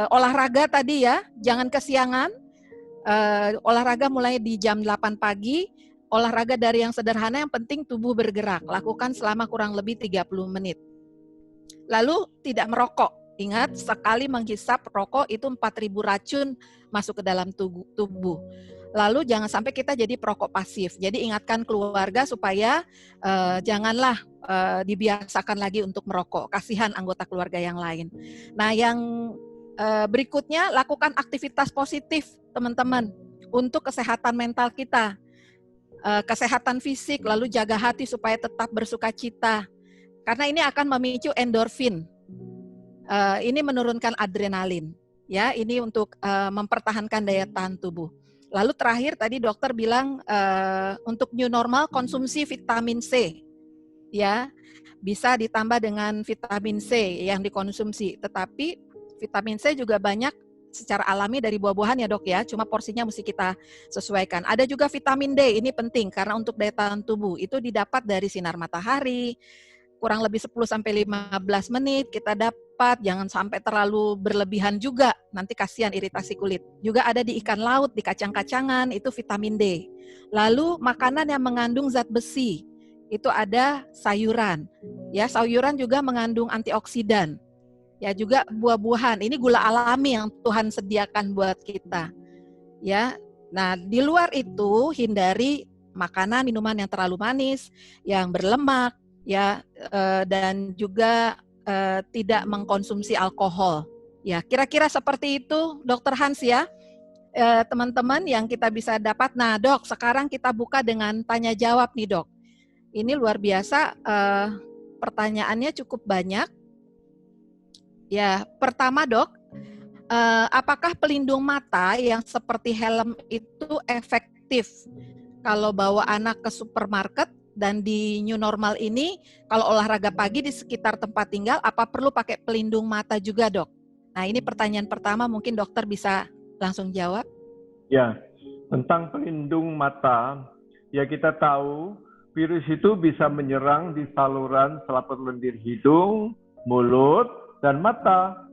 olahraga tadi ya, jangan kesiangan. Olahraga mulai di jam 8 pagi. Olahraga dari yang sederhana, yang penting tubuh bergerak. Lakukan selama kurang lebih 30 menit. Lalu tidak merokok. Ingat, sekali menghisap rokok itu 4.000 racun masuk ke dalam tubuh. Lalu jangan sampai kita jadi perokok pasif. Jadi ingatkan keluarga supaya janganlah dibiasakan lagi untuk merokok. Kasihan anggota keluarga yang lain. Nah, yang berikutnya, lakukan aktivitas positif teman-teman untuk kesehatan mental kita. Kesehatan fisik, lalu jaga hati supaya tetap bersuka cita. Karena ini akan memicu endorfin. Ini menurunkan adrenalin. Ya, ini untuk mempertahankan daya tahan tubuh. Lalu terakhir tadi dokter bilang untuk new normal konsumsi vitamin C. Ya, bisa ditambah dengan vitamin C yang dikonsumsi. Tetapi vitamin C juga banyak secara alami dari buah-buahan ya dok ya, cuma porsinya mesti kita sesuaikan. Ada juga vitamin D, ini penting karena untuk daya tahan tubuh itu didapat dari sinar matahari, kurang lebih 10-15 menit kita dapat, jangan sampai terlalu berlebihan juga, nanti kasihan iritasi kulit. Juga ada di ikan laut, di kacang-kacangan, itu vitamin D. Lalu makanan yang mengandung zat besi, itu ada sayuran. Ya, sayuran juga mengandung antioksidan. Ya, juga buah-buahan. Ini gula alami yang Tuhan sediakan buat kita. Ya. Nah, di luar itu hindari makanan, minuman yang terlalu manis, yang berlemak, ya, dan juga tidak mengkonsumsi alkohol. Ya, kira-kira seperti itu, Dokter Hans ya. Teman-teman yang kita bisa dapat. Nah, Dok, sekarang kita buka dengan tanya jawab nih, Dok. Ini luar biasa, pertanyaannya cukup banyak. Ya, pertama dok, apakah pelindung mata yang seperti helm itu efektif kalau bawa anak ke supermarket dan di new normal ini, kalau olahraga pagi di sekitar tempat tinggal, apa perlu pakai pelindung mata juga dok? Nah ini pertanyaan pertama, mungkin dokter bisa langsung jawab. Ya, tentang pelindung mata, ya kita tahu virus itu bisa menyerang di saluran selaput lendir hidung, mulut, Dan mata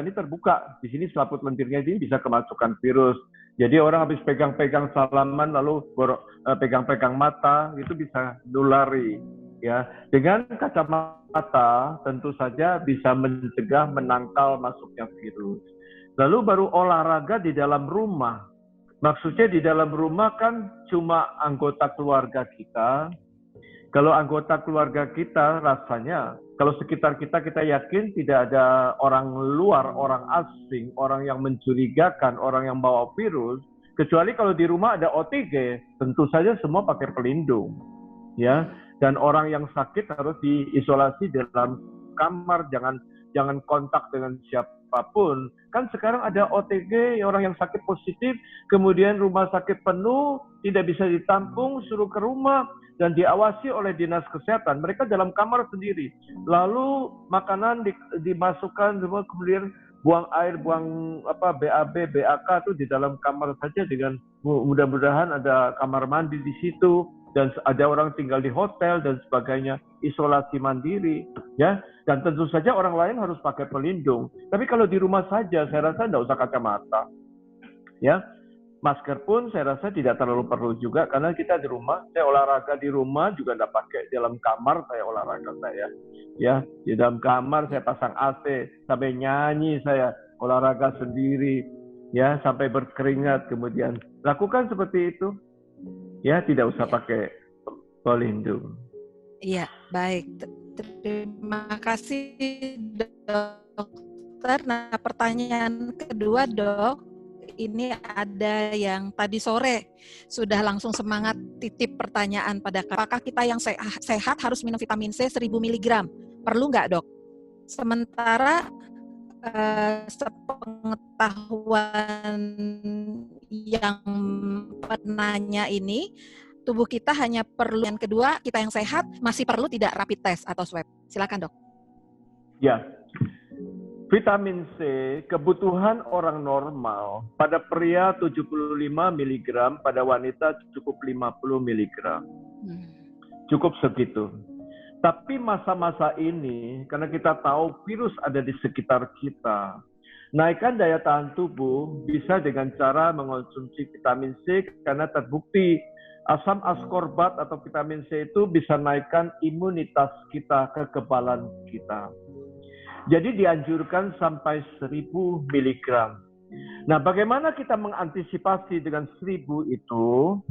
ini terbuka. Di sini selaput lendirnya ini bisa kemasukan virus. Jadi orang habis pegang-pegang salaman lalu pegang-pegang mata itu bisa nulari. Ya, dengan kacamata tentu saja bisa mencegah menangkal masuknya virus. Lalu baru olahraga di dalam rumah. Maksudnya di dalam rumah kan cuma anggota keluarga kita. Kalau anggota keluarga kita rasanya, kalau sekitar kita yakin tidak ada orang luar, orang asing, orang yang mencurigakan, orang yang bawa virus. Kecuali kalau di rumah ada OTG, tentu saja semua pakai pelindung. Ya, dan orang yang sakit harus diisolasi dalam kamar, jangan kontak dengan siapapun. Kan sekarang ada OTG, orang yang sakit positif, kemudian rumah sakit penuh, tidak bisa ditampung, suruh ke rumah dan diawasi oleh dinas kesehatan. Mereka dalam kamar sendiri. Lalu makanan dimasukkan semua, kemudian buang air, buang BAB, BAK itu di dalam kamar saja, dengan mudah-mudahan ada kamar mandi di situ. Dan ada orang tinggal di hotel dan sebagainya, isolasi mandiri, ya. Dan tentu saja orang lain harus pakai pelindung. Tapi kalau di rumah saja, saya rasa tidak usah kacamata, ya. Masker pun saya rasa tidak terlalu perlu juga, karena kita di rumah, saya olahraga di rumah juga tidak pakai. Dalam kamar saya olahraga saya, ya. Di dalam kamar saya pasang AC, sampai nyanyi saya olahraga sendiri, ya, sampai berkeringat. Kemudian lakukan seperti itu. Ya, tidak usah pakai pelindung. Iya, baik. Terima kasih, dokter. Nah, pertanyaan kedua, dok. Ini ada yang tadi sore sudah langsung semangat titip pertanyaan pada apakah kita yang sehat harus minum vitamin C 1000 mg? Perlu nggak, dok? Sementara sepengetahuan yang penanya ini, tubuh kita hanya perlu, yang kedua, kita yang sehat masih perlu tidak rapid test atau swab? Silakan, dok. Ya, vitamin C kebutuhan orang normal pada pria 75 mg, pada wanita cukup 50 mg. Cukup segitu. Tapi masa-masa ini, karena kita tahu virus ada di sekitar kita, naikkan daya tahan tubuh bisa dengan cara mengonsumsi vitamin C, karena terbukti asam askorbat atau vitamin C itu bisa naikkan imunitas kita, kekebalan kita. Jadi dianjurkan sampai 1000 mg. Nah, bagaimana kita mengantisipasi dengan 1000 itu?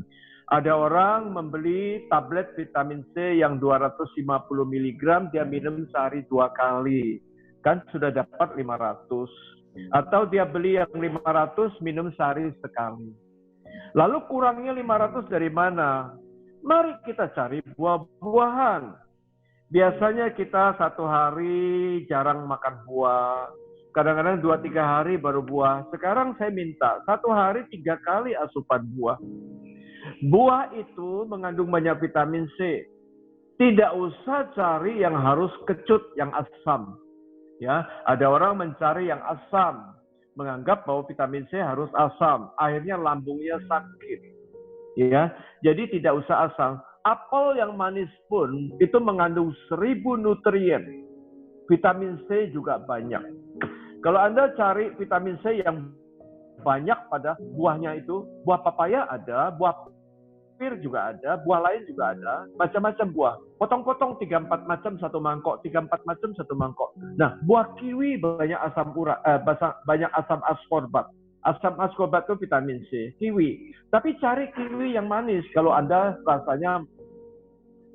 Ada orang membeli tablet vitamin C yang 250 mg, dia minum sehari 2 kali. Kan sudah dapat 500. Atau dia beli yang 500, minum sehari sekali. Lalu kurangnya 500 dari mana? Mari kita cari buah-buahan. Biasanya kita 1 hari jarang makan buah. Kadang-kadang 2-3 hari baru buah. Sekarang saya minta 1 hari 3 kali asupan buah. Buah itu mengandung banyak vitamin C. Tidak usah cari yang harus kecut, yang asam. Ya, ada orang mencari yang asam, menganggap bahwa vitamin C harus asam. Akhirnya lambungnya sakit. Ya, jadi tidak usah asam. Apel yang manis pun itu mengandung 1000 nutrien. Vitamin C juga banyak. Kalau Anda cari vitamin C yang banyak pada buahnya itu, buah papaya ada, buah pir juga ada, buah lain juga ada, macam-macam buah. Potong-potong 3-4 macam 1 mangkok, 3-4 macam 1 mangkok. Nah, buah kiwi banyak banyak asam askorbat. Asam askorbat itu vitamin C, kiwi. Tapi cari kiwi yang manis kalau Anda rasanya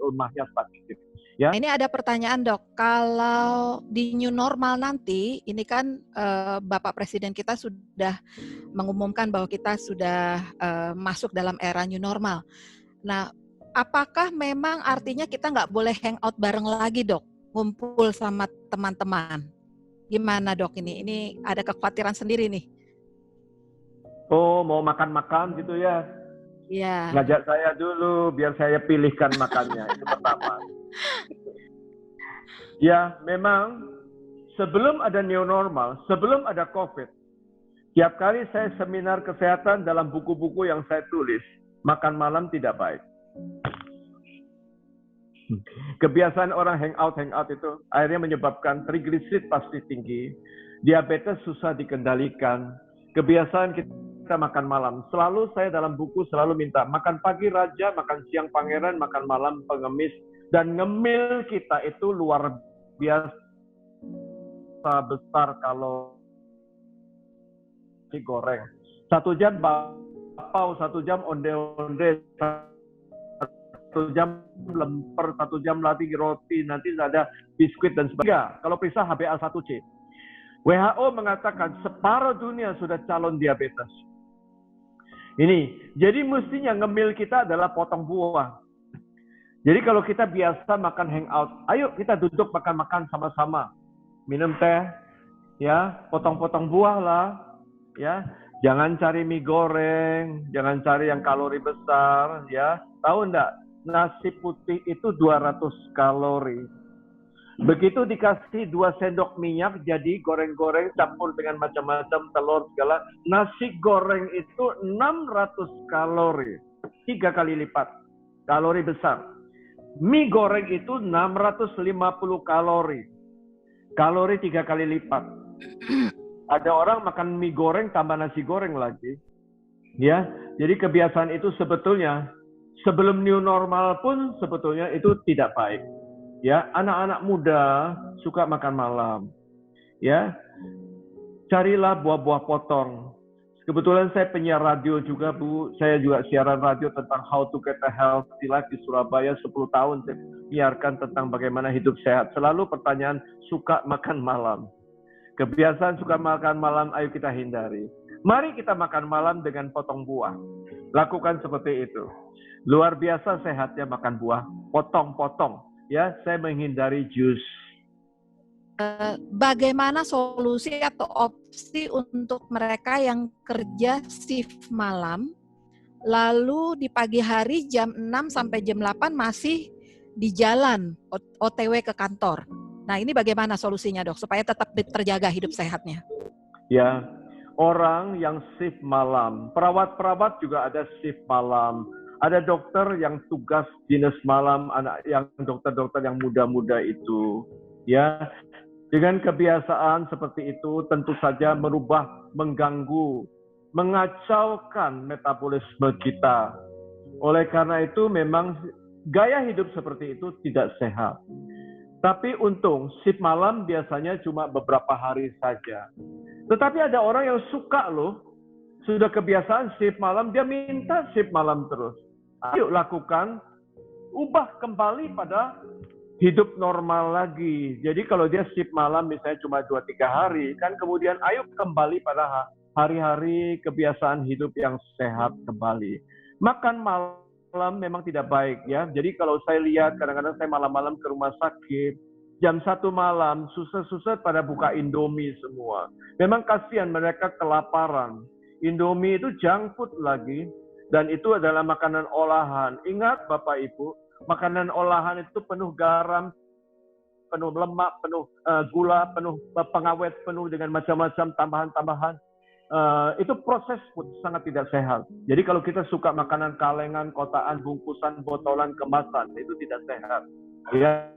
rumahnya sakit. Ya. Ini ada pertanyaan, dok. Kalau di new normal nanti, ini kan Bapak Presiden kita sudah mengumumkan bahwa kita sudah masuk dalam era new normal. Nah, apakah memang artinya kita nggak boleh hangout bareng lagi, dok? Ngumpul sama teman-teman. Gimana, dok, ini? Ini ada kekhawatiran sendiri nih. Oh, mau makan-makan gitu ya? Iya. Ngajak saya dulu, biar saya pilihkan makannya. Itu pertama. Ya, memang sebelum ada new normal, sebelum ada COVID, tiap kali saya seminar kesehatan dalam buku-buku yang saya tulis, makan malam tidak baik. Kebiasaan orang hangout itu akhirnya menyebabkan trigliserid pasti tinggi, diabetes susah dikendalikan, kebiasaan kita makan malam. Selalu saya dalam buku selalu minta makan pagi raja, makan siang pangeran, makan malam pengemis. Dan ngemil kita itu luar biasa besar kalau goreng. 1 jam bapau, 1 jam onde-onde, 1 jam lemper, 1 jam lagi roti, nanti ada biskuit dan sebagainya. Kalau periksa HbA1c. WHO mengatakan separuh dunia sudah calon diabetes. Ini, jadi mestinya ngemil kita adalah potong buah. Jadi kalau kita biasa makan hangout, ayo kita duduk makan-makan sama-sama. Minum teh, ya, potong-potong buah lah, ya. Jangan cari mie goreng, jangan cari yang kalori besar, ya. Tahu enggak? Nasi putih itu 200 kalori. Begitu dikasih 2 sendok minyak, jadi goreng-goreng campur dengan macam-macam telur segala. Nasi goreng itu 600 kalori. 3 kali lipat. Kalori besar. Mie goreng itu 650 kalori. Kalori 3 kali lipat. Ada orang makan mie goreng tambah nasi goreng lagi. Ya, jadi kebiasaan itu sebetulnya sebelum new normal pun sebetulnya itu tidak baik. Ya, anak-anak muda suka makan malam. Ya, carilah buah-buah potong. Kebetulan saya penyiar radio juga, Bu. Saya juga siaran radio tentang how to get a healthy life di Surabaya 10 tahun. Saya siarkan tentang bagaimana hidup sehat. Selalu pertanyaan suka makan malam. Kebiasaan suka makan malam, ayo kita hindari. Mari kita makan malam dengan potong buah. Lakukan seperti itu. Luar biasa sehatnya makan buah. Potong-potong. Ya, saya menghindari jus. Bagaimana solusi atau opsi untuk mereka yang kerja shift malam, lalu di pagi hari jam 6 sampai jam 8 masih di jalan OTW ke kantor. Nah, ini bagaimana solusinya, Dok, supaya tetap terjaga hidup sehatnya? Ya, orang yang shift malam, perawat-perawat juga ada shift malam. Ada dokter yang tugas dinas malam, anak yang dokter-dokter yang muda-muda itu, ya. Dengan kebiasaan seperti itu tentu saja merubah, mengganggu, mengacaukan metabolisme kita. Oleh karena itu memang gaya hidup seperti itu tidak sehat. Tapi untung shift malam biasanya cuma beberapa hari saja. Tetapi ada orang yang suka loh, sudah kebiasaan shift malam, dia minta shift malam terus. Ayo lakukan, ubah kembali pada hidup normal lagi. Jadi kalau dia shift malam misalnya cuma 2-3 hari, kan kemudian ayo kembali pada hari-hari kebiasaan hidup yang sehat kembali. Makan malam memang tidak baik ya. Jadi kalau saya lihat kadang-kadang saya malam-malam ke rumah sakit, jam 1 malam susah-susah pada buka Indomie semua. Memang kasihan mereka kelaparan. Indomie itu junk food lagi. Dan itu adalah makanan olahan. Ingat Bapak Ibu, makanan olahan itu penuh garam, penuh lemak, penuh gula, penuh pengawet, penuh dengan macam-macam tambahan-tambahan. Itu proses food sangat tidak sehat. Jadi kalau kita suka makanan kalengan, kotaan, bungkusan, botolan, kemasan, itu tidak sehat. Ya,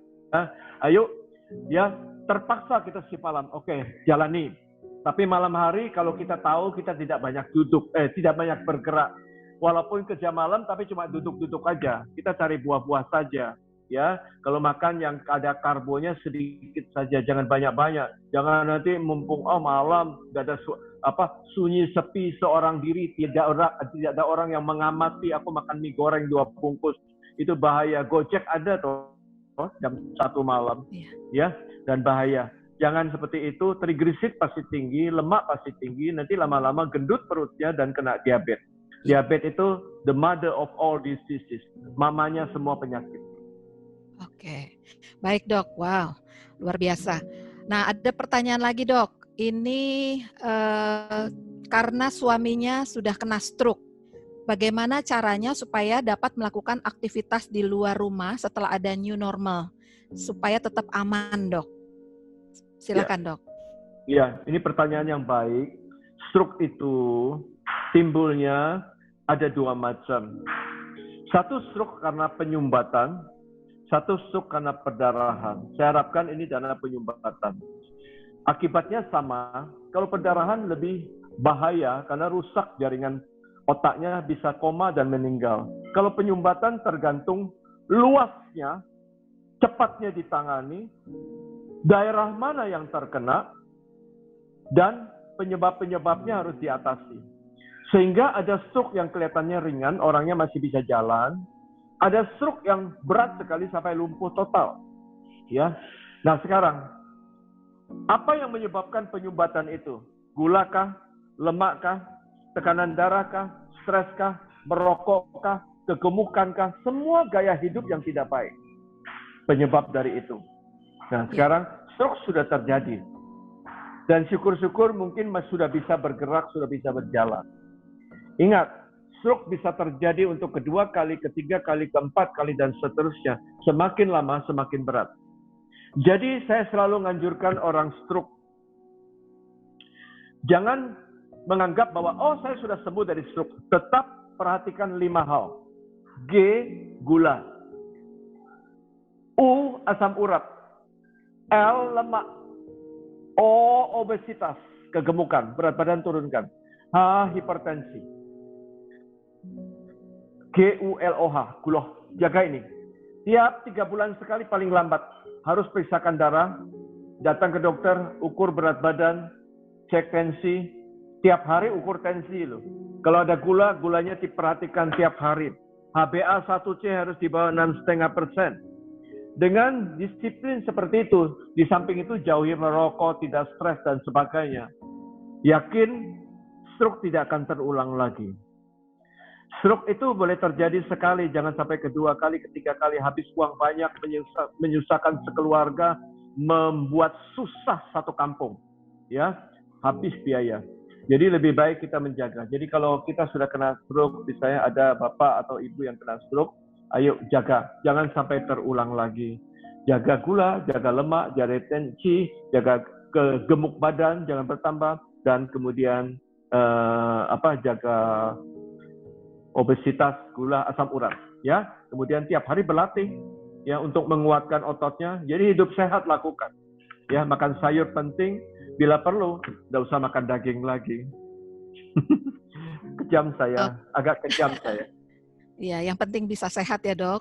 ayo, ya terpaksa kita shift malam. Oke, jalani. Tapi malam hari kalau kita tahu kita tidak banyak duduk, tidak banyak bergerak. Walaupun kerja malam tapi cuma duduk-duduk aja. Kita cari buah-buah saja. Ya, kalau makan yang ada karbonya sedikit saja, jangan banyak-banyak. Jangan nanti mumpung malam nggak ada sunyi sepi seorang diri, tidak ada orang yang mengamati aku makan mie goreng 2 bungkus. Itu bahaya. Gojek ada tuh jam 1 malam. Ya, dan bahaya. Jangan seperti itu, trigliserid pasti tinggi, lemak pasti tinggi, nanti lama-lama gendut perutnya dan kena diabetes. Diabetes itu the mother of all diseases, mamanya semua penyakit. Oke, baik Dok, wow, luar biasa. Nah, ada pertanyaan lagi Dok, ini karena suaminya sudah kena stroke, bagaimana caranya supaya dapat melakukan aktivitas di luar rumah setelah ada new normal, supaya tetap aman Dok? Silakan Dok. Ya, ini pertanyaan yang baik. Stroke itu timbulnya ada 2 macam. Satu stroke karena penyumbatan, satu stroke karena perdarahan. Saya harapkan ini karena penyumbatan. Akibatnya sama, kalau perdarahan lebih bahaya karena rusak jaringan otaknya, bisa koma dan meninggal. Kalau penyumbatan tergantung luasnya, cepatnya ditangani, daerah mana yang terkena, dan penyebab-penyebabnya harus diatasi. Sehingga ada stroke yang kelihatannya ringan, orangnya masih bisa jalan. Ada stroke yang berat sekali sampai lumpuh total. Ya. Nah sekarang, apa yang menyebabkan penyumbatan itu? Gula kah? Lemak kah? Tekanan darah kah? Stres kah? Merokok kah? Kegemukan kah? Semua gaya hidup yang tidak baik. Penyebab dari itu. Nah sekarang stroke sudah terjadi. Dan syukur-syukur mungkin sudah bisa bergerak, sudah bisa berjalan. Ingat, stroke bisa terjadi untuk kedua kali, ketiga kali, keempat kali, dan seterusnya. Semakin lama, semakin berat. Jadi saya selalu menganjurkan orang stroke, jangan menganggap bahwa, oh saya sudah sembuh dari stroke. Tetap perhatikan 5 hal. G, gula. U, asam urat. L, lemak. O, obesitas, kegemukan, berat badan turunkan. H, hipertensi. GULOH, guloh. Jaga ini. Tiap 3 bulan sekali paling lambat harus periksakan darah, datang ke dokter, ukur berat badan, cek tensi. Tiap hari ukur tensi loh. Kalau ada gula, gulanya diperhatikan tiap hari. HbA1c harus di bawah 6,5%. Dengan disiplin seperti itu, di samping itu jauhi merokok, tidak stres dan sebagainya. Yakin stroke tidak akan terulang lagi. Stroke itu boleh terjadi sekali, jangan sampai kedua kali, ketiga kali, habis uang banyak, menyusahkan sekeluarga, membuat susah satu kampung. Ya, habis biaya. Jadi lebih baik kita menjaga. Jadi kalau kita sudah kena stroke, misalnya ada bapak atau ibu yang kena stroke, ayo jaga, jangan sampai terulang lagi. Jaga gula, jaga lemak, jaga tensi, jaga gemuk badan, jangan bertambah, dan kemudian jaga obesitas, gula, asam urat. Ya, kemudian tiap hari berlatih, ya untuk menguatkan ototnya. Jadi hidup sehat lakukan. Ya, makan sayur penting. Bila perlu, tidak usah makan daging lagi. Kejam saya, agak kejam saya. Iya, yang penting bisa sehat ya dok.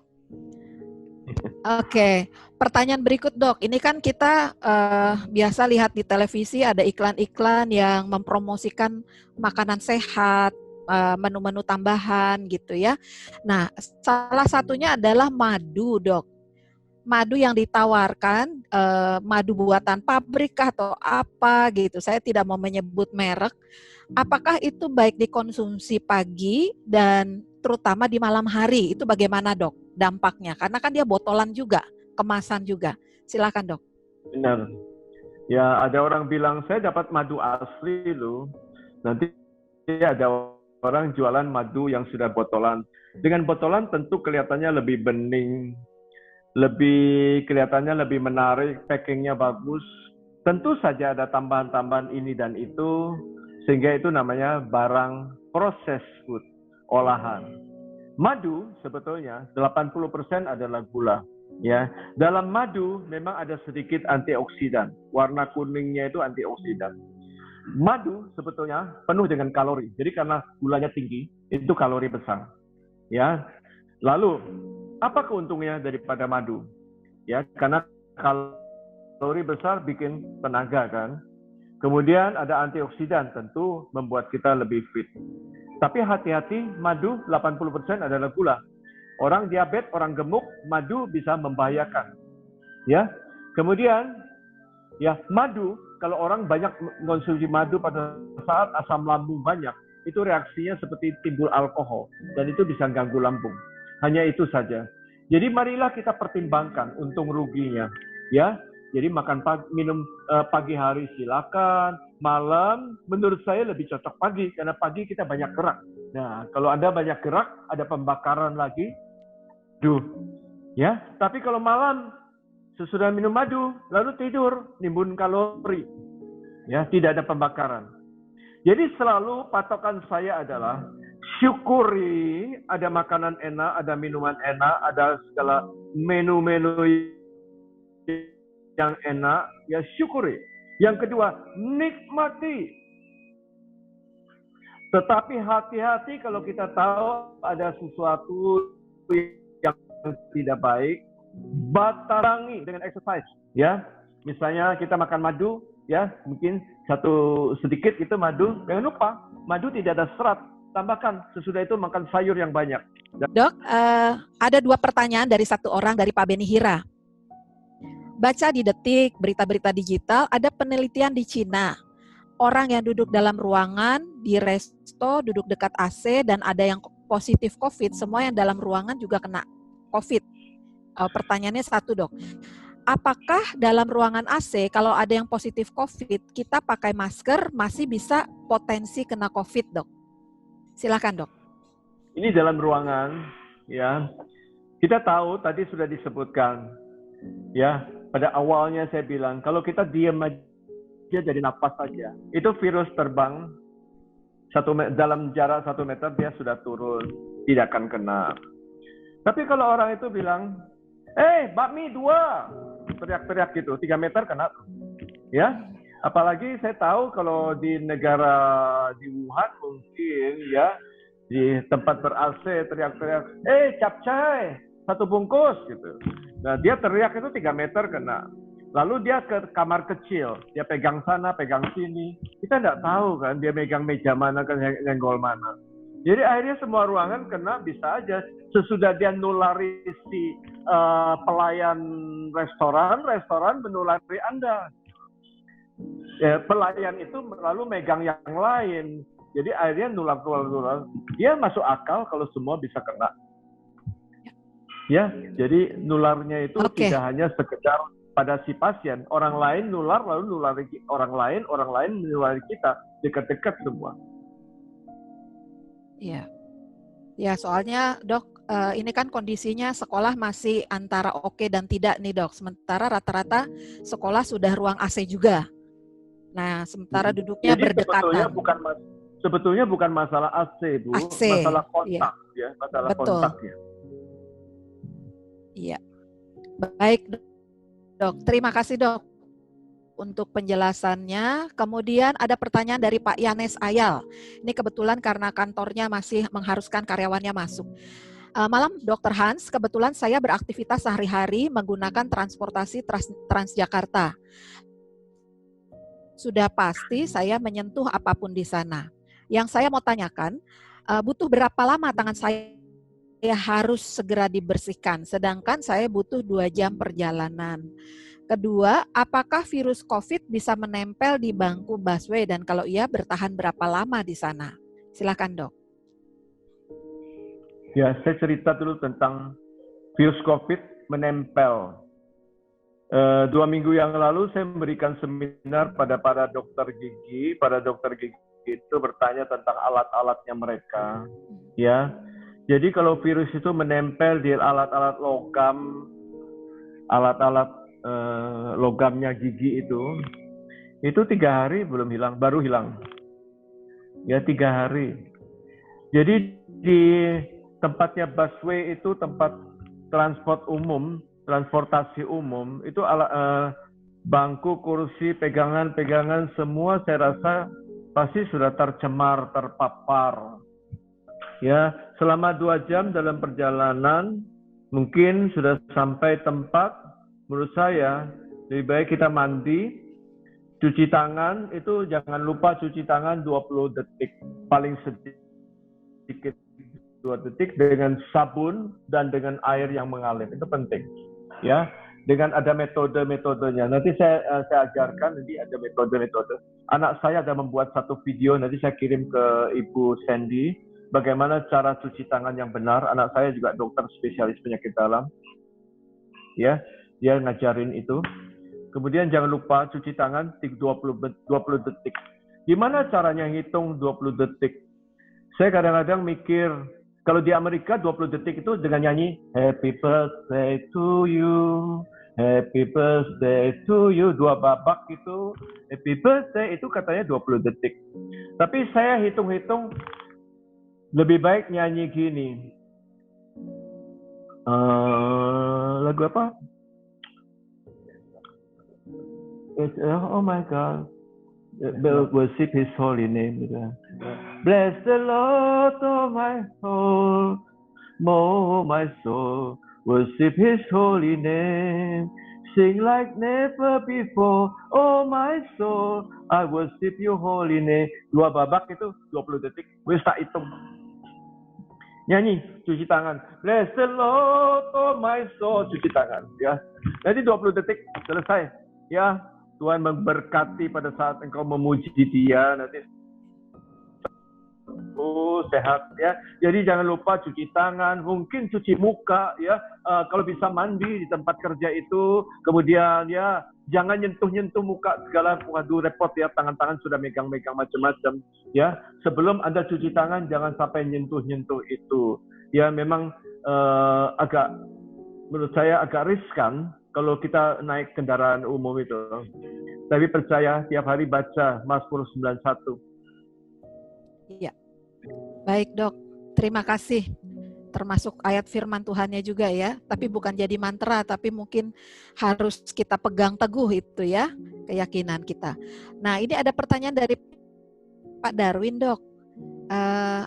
Oke, pertanyaan berikut dok. Ini kan kita biasa lihat di televisi ada iklan-iklan yang mempromosikan makanan sehat, menu-menu tambahan gitu ya. Nah, salah satunya adalah madu dok. Madu yang ditawarkan, madu buatan pabrik atau apa gitu. Saya tidak mau menyebut merek. Apakah itu baik dikonsumsi pagi dan terutama di malam hari? Itu bagaimana dok dampaknya? Karena kan dia botolan juga, kemasan juga. Silakan dok. Benar. Ya ada orang bilang saya dapat madu asli loh. Nanti ada orang jualan madu yang sudah botolan. Dengan botolan tentu kelihatannya lebih bening, kelihatannya lebih menarik, packingnya bagus. Tentu saja ada tambahan-tambahan ini dan itu, sehingga itu namanya barang processed food, olahan. Madu sebetulnya 80% adalah gula. Ya, dalam madu memang ada sedikit antioksidan. Warna kuningnya itu antioksidan. Madu sebetulnya penuh dengan kalori. Jadi karena gulanya tinggi, itu kalori besar. Ya. Lalu apa keuntungannya daripada madu? Ya, karena kalori besar bikin tenaga kan. Kemudian ada antioksidan, tentu membuat kita lebih fit. Tapi hati-hati, madu 80% adalah gula. Orang diabetes, orang gemuk, madu bisa membahayakan. Ya. Kemudian ya, madu kalau orang banyak mengonsumsi madu pada saat asam lambung banyak, itu reaksinya seperti timbul alkohol dan itu bisa ganggu lambung. Hanya itu saja. Jadi marilah kita pertimbangkan untung ruginya, ya. Jadi minum pagi hari silakan, malam menurut saya lebih cocok pagi karena pagi kita banyak gerak. Nah, kalau Anda banyak gerak, ada pembakaran lagi. Ya. Tapi kalau malam sesudah minum madu lalu tidur, nimbun kalori. Ya, tidak ada pembakaran. Jadi selalu patokan saya adalah syukuri ada makanan enak, ada minuman enak, ada segala menu-menu yang enak, ya syukuri. Yang kedua, nikmati. Tetapi hati-hati kalau kita tahu ada sesuatu yang tidak baik, batarangi dengan exercise, ya. Misalnya kita makan madu, ya, mungkin sedikit itu madu, jangan lupa madu tidak ada serat, tambahkan sesudah itu makan sayur yang banyak. Dok, ada 2 pertanyaan dari satu orang dari Pak Beni Hira. Baca di Detik, berita-berita digital, ada penelitian di Cina. Orang yang duduk dalam ruangan, di resto, duduk dekat AC, dan ada yang positif COVID, semua yang dalam ruangan juga kena COVID. Pertanyaannya satu, Dok. Apakah dalam ruangan AC, kalau ada yang positif COVID, kita pakai masker masih bisa potensi kena COVID, Dok? Silakan, Dok. Ini dalam ruangan, ya. Kita tahu tadi sudah disebutkan, ya. Pada awalnya saya bilang, kalau kita diam aja jadi napas saja, itu virus terbang dalam jarak 1 meter dia sudah turun, tidak akan kena. Tapi kalau orang itu bilang, bakmi 2, teriak-teriak gitu, 3 meter kena, ya. Apalagi saya tahu kalau di negara di Wuhan mungkin, ya, di tempat ber-AC teriak-teriak, capcay 1 bungkus gitu. Nah dia teriak itu 3 meter kena. Lalu dia ke kamar kecil, dia pegang sana, pegang sini. Kita tidak tahu kan, dia megang meja mana, kan nyenggol mana. Jadi akhirnya semua ruangan kena, bisa aja. Sesudah dia nulari si pelayan restoran menulari Anda. Ya, pelayan itu lalu megang yang lain. Jadi akhirnya nular. Dia masuk akal kalau semua bisa kena. Ya, jadi nularnya itu tidak hanya sekedar pada si pasien, orang lain nular lalu nulari orang lain menulari kita, dekat-dekat semua. Iya. Ya, soalnya Dok, ini kan kondisinya sekolah masih antara oke dan tidak nih, Dok. Sementara rata-rata sekolah sudah ruang AC juga. Nah, sementara duduknya jadi berdekatan. Sebetulnya bukan masalah AC, Bu, masalah kontak, ya, masalah kontak ya. Iya. Baik, Dok. Terima kasih, Dok, untuk penjelasannya. Kemudian ada pertanyaan dari Pak Yanes Ayal. Ini kebetulan karena kantornya masih mengharuskan karyawannya masuk. Malam, Dr. Hans. Kebetulan saya beraktivitas sehari-hari menggunakan transportasi Transjakarta. Sudah pasti saya menyentuh apapun di sana. Yang saya mau tanyakan, butuh berapa lama tangan saya harus segera dibersihkan, sedangkan saya butuh 2 jam perjalanan. Kedua, apakah virus COVID bisa menempel di bangku busway dan kalau iya bertahan berapa lama di sana? Silakan, Dok. Ya, saya cerita dulu tentang virus COVID menempel. 2 minggu yang lalu saya memberikan seminar pada para dokter gigi. Para dokter gigi itu bertanya tentang alat-alatnya mereka, ya. Jadi kalau virus itu menempel di alat-alat logam, alat-alat logamnya gigi itu 3 hari belum hilang, baru hilang. Ya 3 hari. Jadi di tempatnya busway itu tempat transportasi umum, itu bangku, kursi, pegangan-pegangan semua saya rasa pasti sudah tercemar, terpapar. Ya, selama 2 jam dalam perjalanan, mungkin sudah sampai tempat, menurut saya, lebih baik kita mandi, cuci tangan, itu jangan lupa cuci tangan 20 detik, paling sedikit 2 detik dengan sabun dan dengan air yang mengalir, itu penting. Ya, dengan ada metode-metodenya. Nanti saya ajarkan, nanti ada metode-metode. Anak saya ada membuat satu video, nanti saya kirim ke Ibu Sandy, bagaimana cara cuci tangan yang benar. Anak saya juga dokter spesialis penyakit dalam. Ya, dia ngajarin itu. Kemudian jangan lupa cuci tangan 20 detik. Gimana caranya hitung 20 detik? Saya kadang-kadang mikir, kalau di Amerika 20 detik itu dengan nyanyi Happy Birthday to you, Happy Birthday to you, 2 babak itu Happy Birthday itu katanya 20 detik. Tapi saya hitung-hitung Lebih baik nyanyi gini. Lagu apa? Oh my God. Worship His holy name. Bless the Lord, oh my soul, oh my soul. Worship His holy name. Sing like never before, oh my soul. I worship Your holy name. 2 babak itu 20 detik. Wis tak hitung. Nyanyi, cuci tangan. Bless the Lord, oh my soul. Cuci tangan, ya. Jadi 20 detik selesai, ya. Tuhan memberkati pada saat engkau memuji Dia, nanti sehat, ya. Jadi jangan lupa cuci tangan, mungkin cuci muka, ya. Kalau bisa mandi di tempat kerja itu, kemudian ya jangan nyentuh-nyentuh muka segala, waduh repot ya, tangan-tangan sudah megang-megang macam-macam, ya. Sebelum Anda cuci tangan jangan sampai nyentuh-nyentuh itu. Ya memang menurut saya agak riskan kalau kita naik kendaraan umum itu. Tapi percaya tiap hari baca Mazmur 91. Iya. Baik, Dok. Terima kasih. Termasuk ayat firman Tuhannya juga ya. Tapi bukan jadi mantra, tapi mungkin harus kita pegang teguh itu ya, keyakinan kita. Nah, ini ada pertanyaan dari Pak Darwin, Dok.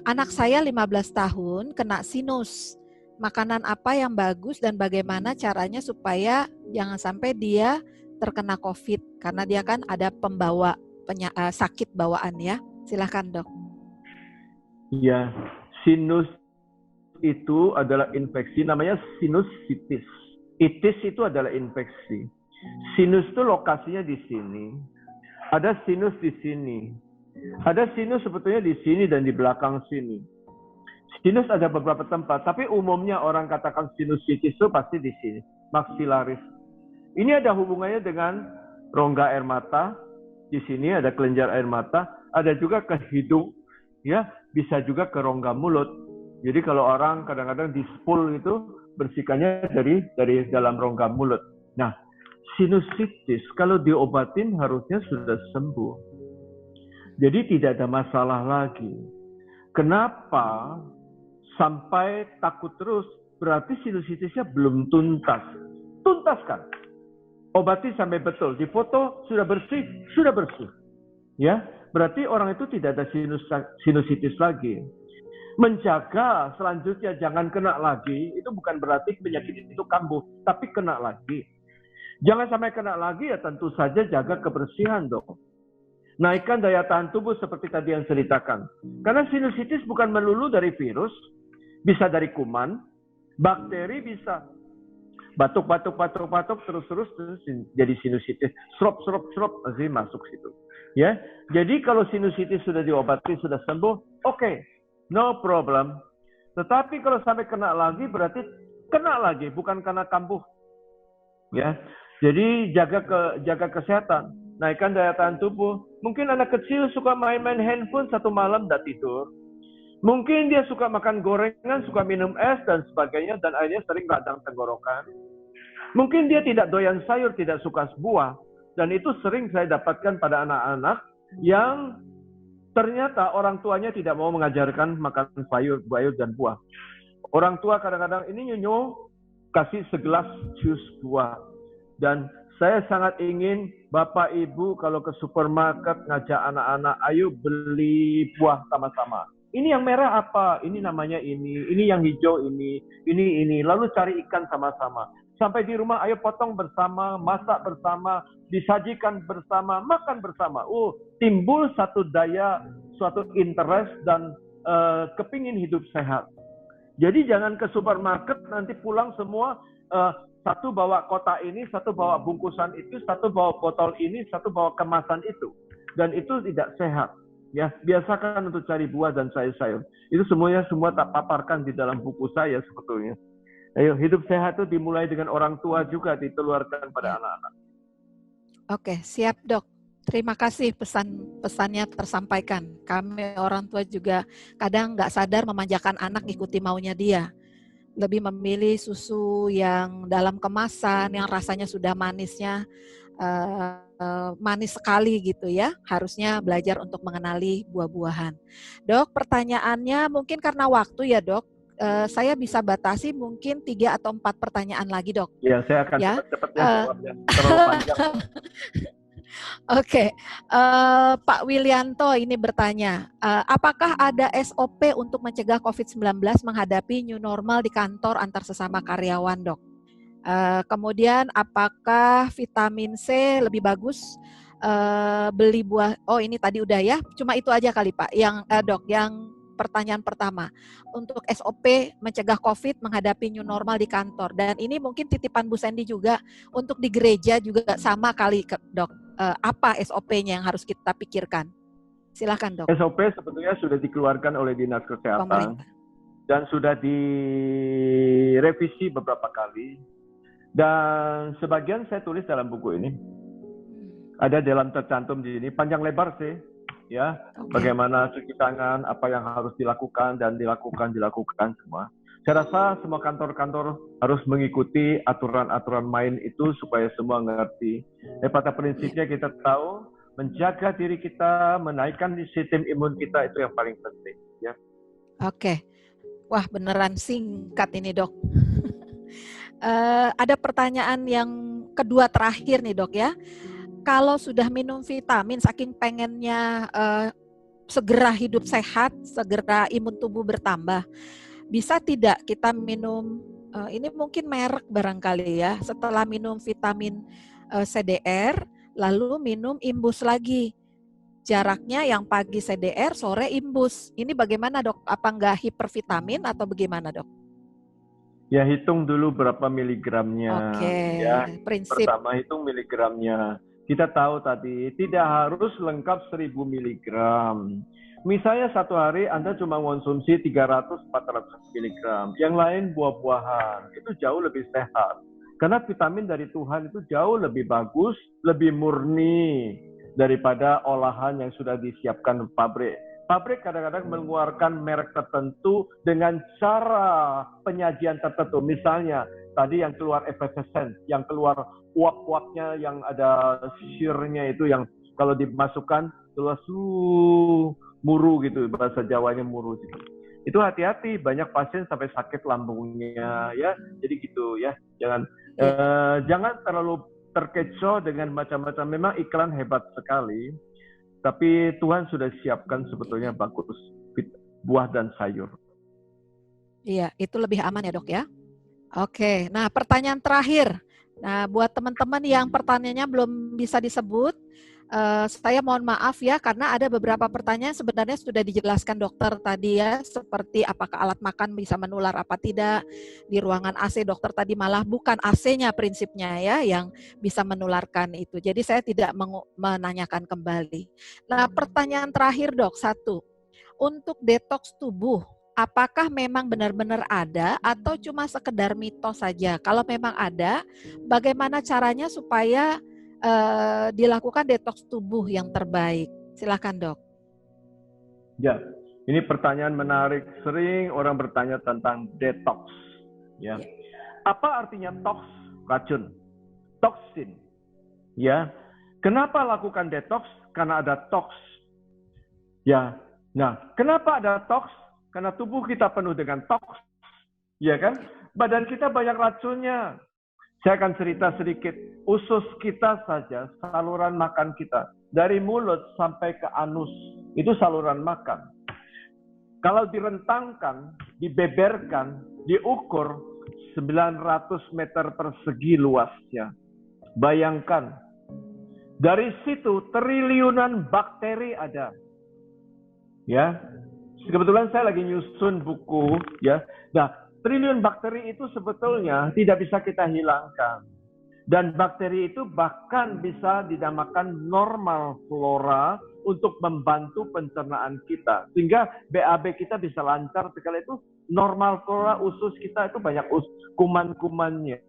Anak saya 15 tahun kena sinus. Makanan apa yang bagus dan bagaimana caranya supaya jangan sampai dia terkena COVID? Karena dia kan ada pembawa sakit bawaan ya. Silakan, Dok. Iya, sinus itu adalah infeksi, namanya sinusitis. Itis itu adalah infeksi. Sinus itu lokasinya di sini. Ada sinus di sini. Ada sinus sebetulnya di sini dan di belakang sini. Sinus ada beberapa tempat, tapi umumnya orang katakan sinusitis itu pasti di sini, maksilaris. Ini ada hubungannya dengan rongga air mata. Di sini ada kelenjar air mata, ada juga ke hidung, ya, bisa juga ke rongga mulut. Jadi kalau orang kadang-kadang di spul itu bersihkannya dari dalam rongga mulut. Nah, sinusitis kalau diobatin harusnya sudah sembuh. Jadi tidak ada masalah lagi. Kenapa sampai takut terus? Berarti sinusitisnya belum tuntas. Tuntaskan. Obati sampai betul. Di foto sudah bersih, sudah bersih. Ya, berarti orang itu tidak ada sinusitis lagi. Menjaga selanjutnya jangan kena lagi, itu bukan berarti penyakit itu kambuh, tapi kena lagi. Jangan sampai kena lagi, ya tentu saja jaga kebersihan dong. Naikkan daya tahan tubuh seperti tadi yang ceritakan. Karena sinusitis bukan melulu dari virus, bisa dari kuman, bakteri bisa. Batuk, terus jadi sinusitis. Srop, masih masuk situ. Ya, jadi kalau sinusitis sudah diobati, sudah sembuh, oke, no problem. Tetapi kalau sampai kena lagi, berarti kena lagi, bukan karena kambuh. Ya, jadi jaga kesehatan, naikkan daya tahan tubuh. Mungkin anak kecil suka main-main handphone satu malam tidak tidur. Mungkin dia suka makan gorengan, suka minum es dan sebagainya, dan akhirnya sering radang tenggorokan. Mungkin dia tidak doyan sayur, tidak suka buah. Dan itu sering saya dapatkan pada anak-anak yang ternyata orang tuanya tidak mau mengajarkan makan sayur, dan buah. Orang tua kadang-kadang ini nyunyu, kasih segelas jus buah. Dan saya sangat ingin Bapak Ibu kalau ke supermarket ngajak anak-anak, ayo beli buah sama-sama. Ini yang merah apa? Ini namanya ini yang hijau ini. Lalu cari ikan sama-sama. Sampai di rumah, ayo potong bersama, masak bersama, disajikan bersama, makan bersama. Timbul satu daya, suatu interest dan kepingin hidup sehat. Jadi jangan ke supermarket nanti pulang semua satu bawa kotak ini, satu bawa bungkusan itu, satu bawa botol ini, satu bawa kemasan itu, dan itu tidak sehat. Ya, biasakan untuk cari buah dan sayur-sayur. Itu semua tak paparkan di dalam buku saya sebetulnya. Ayo, hidup sehat itu dimulai dengan orang tua juga, diteluarkan pada anak-anak. Oke, siap Dok. Terima kasih pesan-pesannya tersampaikan. Kami orang tua juga kadang nggak sadar memanjakan anak ikuti maunya dia. Lebih memilih susu yang dalam kemasan, yang rasanya sudah manisnya, manis sekali gitu ya. Harusnya belajar untuk mengenali buah-buahan. Dok, pertanyaannya mungkin karena waktu ya dok, saya bisa batasi mungkin 3 atau 4 pertanyaan lagi dok. Ya, saya akan Ya, cepat-cepat ya jawabnya. Terlalu panjang. Oke, Pak Willianto ini bertanya, apakah ada SOP untuk mencegah COVID-19 menghadapi new normal di kantor antar sesama karyawan dok? Kemudian apakah vitamin C lebih bagus beli buah? Oh ini tadi udah ya, cuma itu aja kali Pak. Yang dok, yang pertanyaan pertama untuk SOP mencegah COVID menghadapi new normal di kantor. Dan ini mungkin titipan Bu Sandy juga untuk di gereja juga sama kali dok. Apa SOP-nya yang harus kita pikirkan? Silakan dok. SOP sebetulnya sudah dikeluarkan oleh Dinas Kesehatan Pemerintah. dan sudah direvisi beberapa kali. Dan sebagian saya tulis dalam buku ini. Ada dalam tercantum di sini, panjang lebar sih. Ya, bagaimana cuci tangan, apa yang harus dilakukan dan dilakukan semua. Saya rasa semua kantor-kantor harus mengikuti aturan-aturan main itu supaya semua ngerti. Pada prinsipnya kita tahu menjaga diri kita, menaikkan sistem imun kita itu yang paling penting. Ya. Oke, wah beneran singkat ini dok. Ada pertanyaan yang kedua terakhir nih dok ya. Kalau sudah minum vitamin, saking pengennya segera hidup sehat, segera imun tubuh bertambah, bisa tidak kita minum, ini mungkin merek barangkali ya, setelah minum vitamin CDR, lalu minum imbus lagi. Jaraknya yang pagi CDR, sore imbus. Ini bagaimana dok? Apa enggak hipervitamin atau bagaimana dok? Ya hitung dulu berapa miligramnya. Oke, Ya. prinsip. Pertama hitung miligramnya. Kita tahu tadi tidak harus lengkap 1000 miligram. Misalnya satu hari Anda cuma konsumsi 300-400 miligram. Yang lain buah-buahan. Itu jauh lebih sehat. Karena vitamin dari Tuhan itu jauh lebih bagus, lebih murni daripada olahan yang sudah disiapkan pabrik. Pabrik kadang-kadang mengeluarkan merek tertentu dengan cara penyajian tertentu. Misalnya, tadi yang keluar effervescent, yang keluar uap-uapnya, yang ada sirnya itu, yang kalau dimasukkan, keluar muru gitu, bahasa Jawanya muru gitu. Itu hati-hati, banyak pasien sampai sakit lambungnya, ya. Jadi gitu ya, jangan terlalu terkecoh dengan macam-macam. Memang iklan hebat sekali. Tapi Tuhan sudah siapkan sebetulnya bagus buah dan sayur. Iya, itu lebih aman ya dok ya. Oke, nah pertanyaan terakhir. Nah buat teman-teman yang pertanyaannya belum bisa disebut, saya mohon maaf ya karena ada beberapa pertanyaan sebenarnya sudah dijelaskan dokter tadi ya, seperti apakah alat makan bisa menular apa tidak, di ruangan AC dokter tadi malah bukan AC-nya prinsipnya ya yang bisa menularkan itu. Jadi saya tidak menanyakan kembali. Nah pertanyaan terakhir dok, satu, untuk detoks tubuh, apakah memang benar-benar ada atau cuma sekedar mitos saja? Kalau memang ada, bagaimana caranya supaya dilakukan detoks tubuh yang terbaik? Silakan dok. Ya, ini pertanyaan menarik. Sering orang bertanya tentang detox. Ya, apa artinya tox? Racun, toksin. Ya, kenapa lakukan detox? Karena ada tox. Ya, nah, kenapa ada tox? Karena tubuh kita penuh dengan tox. Ya kan? Badan kita banyak racunnya. Saya akan cerita sedikit. Usus kita saja, saluran makan kita. Dari mulut sampai ke anus, itu saluran makan. Kalau direntangkan, dibeberkan, diukur 900 meter persegi luasnya. Bayangkan, dari situ triliunan bakteri ada. Ya, kebetulan saya lagi nyusun buku. Ya, nah, triliun bakteri itu sebetulnya tidak bisa kita hilangkan. Dan bakteri itu bahkan bisa dinamakan normal flora untuk membantu pencernaan kita. Sehingga BAB kita bisa lancar. Sekali itu normal flora usus kita itu banyak kuman-kumannya.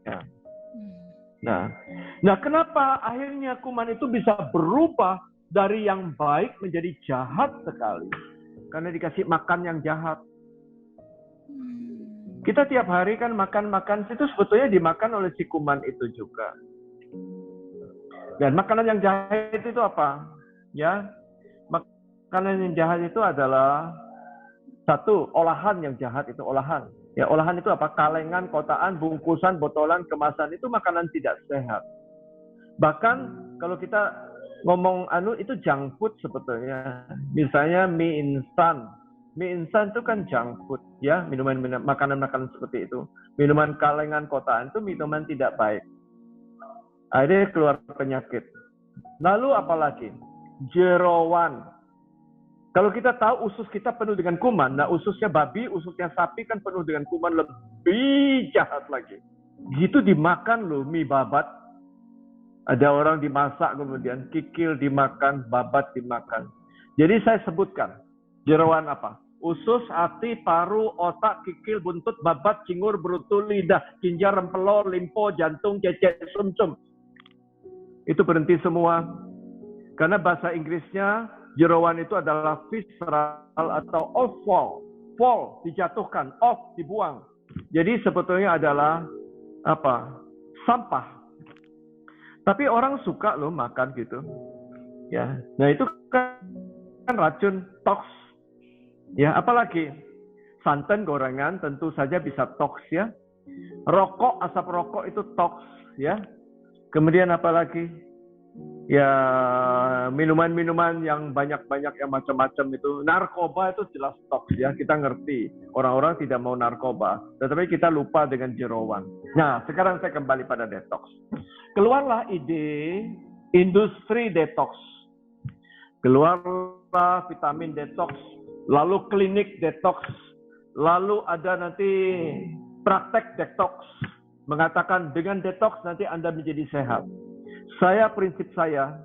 Nah, kenapa akhirnya kuman itu bisa berubah dari yang baik menjadi jahat sekali? Karena dikasih makan yang jahat. Kita tiap hari kan makan-makan itu sebetulnya dimakan oleh si kuman itu juga. Dan makanan yang jahat itu apa? Ya, makanan yang jahat itu adalah satu, olahan yang jahat itu olahan. Ya, olahan itu apa? Kalengan, kotaan, bungkusan, botolan, kemasan itu makanan tidak sehat. Bahkan kalau kita ngomong itu junk food sebetulnya. Misalnya mie instan. Mie instan itu kan junk food, ya, makanan-makanan seperti itu. Minuman kalengan kotaan itu minuman tidak baik. Akhirnya keluar penyakit. Lalu apalagi? Jerawan. Kalau kita tahu usus kita penuh dengan kuman, nah ususnya babi, ususnya sapi kan penuh dengan kuman, lebih jahat lagi. Gitu dimakan loh mie babat. Ada orang dimasak kemudian kikil dimakan, babat dimakan. Jadi saya sebutkan jerawan apa? Usus, hati, paru, otak, kikil, buntut, babat, cingur, brutul, lidah, ginjal, rempelo, limpo, jantung, cecek, sumsum. Itu berhenti semua. Karena bahasa Inggrisnya jerawan itu adalah visceral atau offal. Fall, dijatuhkan, off, dibuang. Jadi sebetulnya adalah apa? Sampah. Tapi orang suka loh makan gitu. Ya. Nah, itu kan racun, toks. Ya, apalagi santan gorengan tentu saja bisa toks ya. Rokok, asap rokok itu toks ya. Kemudian apalagi? Ya, minuman-minuman yang banyak-banyak yang macam-macam itu. Narkoba itu jelas toks ya, kita ngerti. Orang-orang tidak mau narkoba, tetapi kita lupa dengan jerawan. Nah, sekarang saya kembali pada detox. Keluarlah ide industri detox. Keluarlah vitamin detox, lalu klinik detox, lalu ada nanti praktek detox. Mengatakan dengan detox nanti Anda menjadi sehat. Prinsip saya,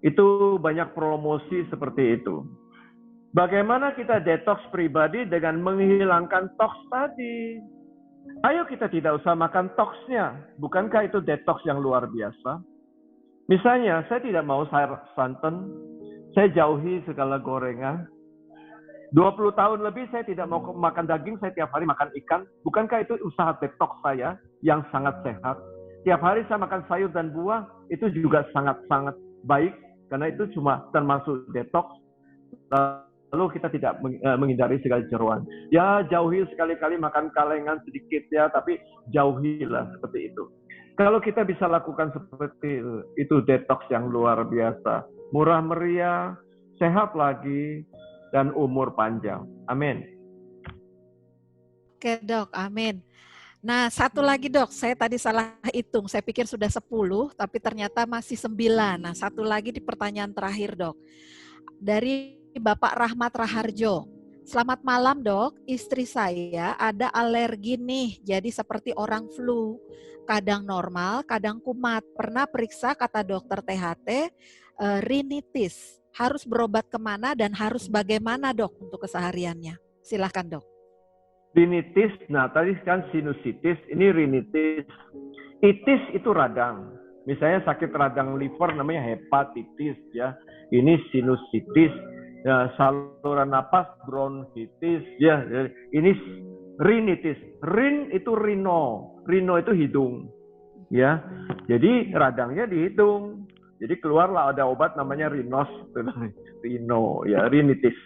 itu banyak promosi seperti itu. Bagaimana kita detox pribadi dengan menghilangkan toks tadi? Ayo kita tidak usah makan toksnya. Bukankah itu detox yang luar biasa? Misalnya, saya tidak mau sayur santan, saya jauhi segala gorengan. 20 tahun lebih saya tidak mau makan daging, saya tiap hari makan ikan. Bukankah itu usaha detox saya yang sangat sehat? Tiap hari saya makan sayur dan buah, itu juga sangat-sangat baik, karena itu cuma termasuk detox. Lalu kita tidak menghindari segala jeroan. Ya, jauhi sekali-kali makan kalengan sedikit ya, tapi jauhilah seperti itu. Kalau kita bisa lakukan seperti itu detox yang luar biasa. Murah meriah, sehat lagi, dan umur panjang. Amin. Oke dok, amin. Nah, satu lagi dok, saya tadi salah hitung. Saya pikir sudah 10, tapi ternyata masih 9. Nah, satu lagi di pertanyaan terakhir dok. Dari Bapak Rahmat Raharjo. Selamat malam dok, istri saya ada alergi nih, jadi seperti orang flu. Kadang normal, kadang kumat. Pernah periksa kata dokter THT, rinitis. Harus berobat kemana dan harus bagaimana dok untuk kesehariannya? Silahkan dok. Rinitis, nah tadi kan sinusitis, ini rinitis. Itis itu radang. Misalnya sakit radang liver namanya hepatitis ya. Ini sinusitis. Ya, saluran napas bronkitis ya. Ini rinitis. Rin itu rino. Rino itu hidung. Ya. Jadi radangnya di hidung. Jadi keluarlah ada obat namanya rinos. Rino ya, rinitis.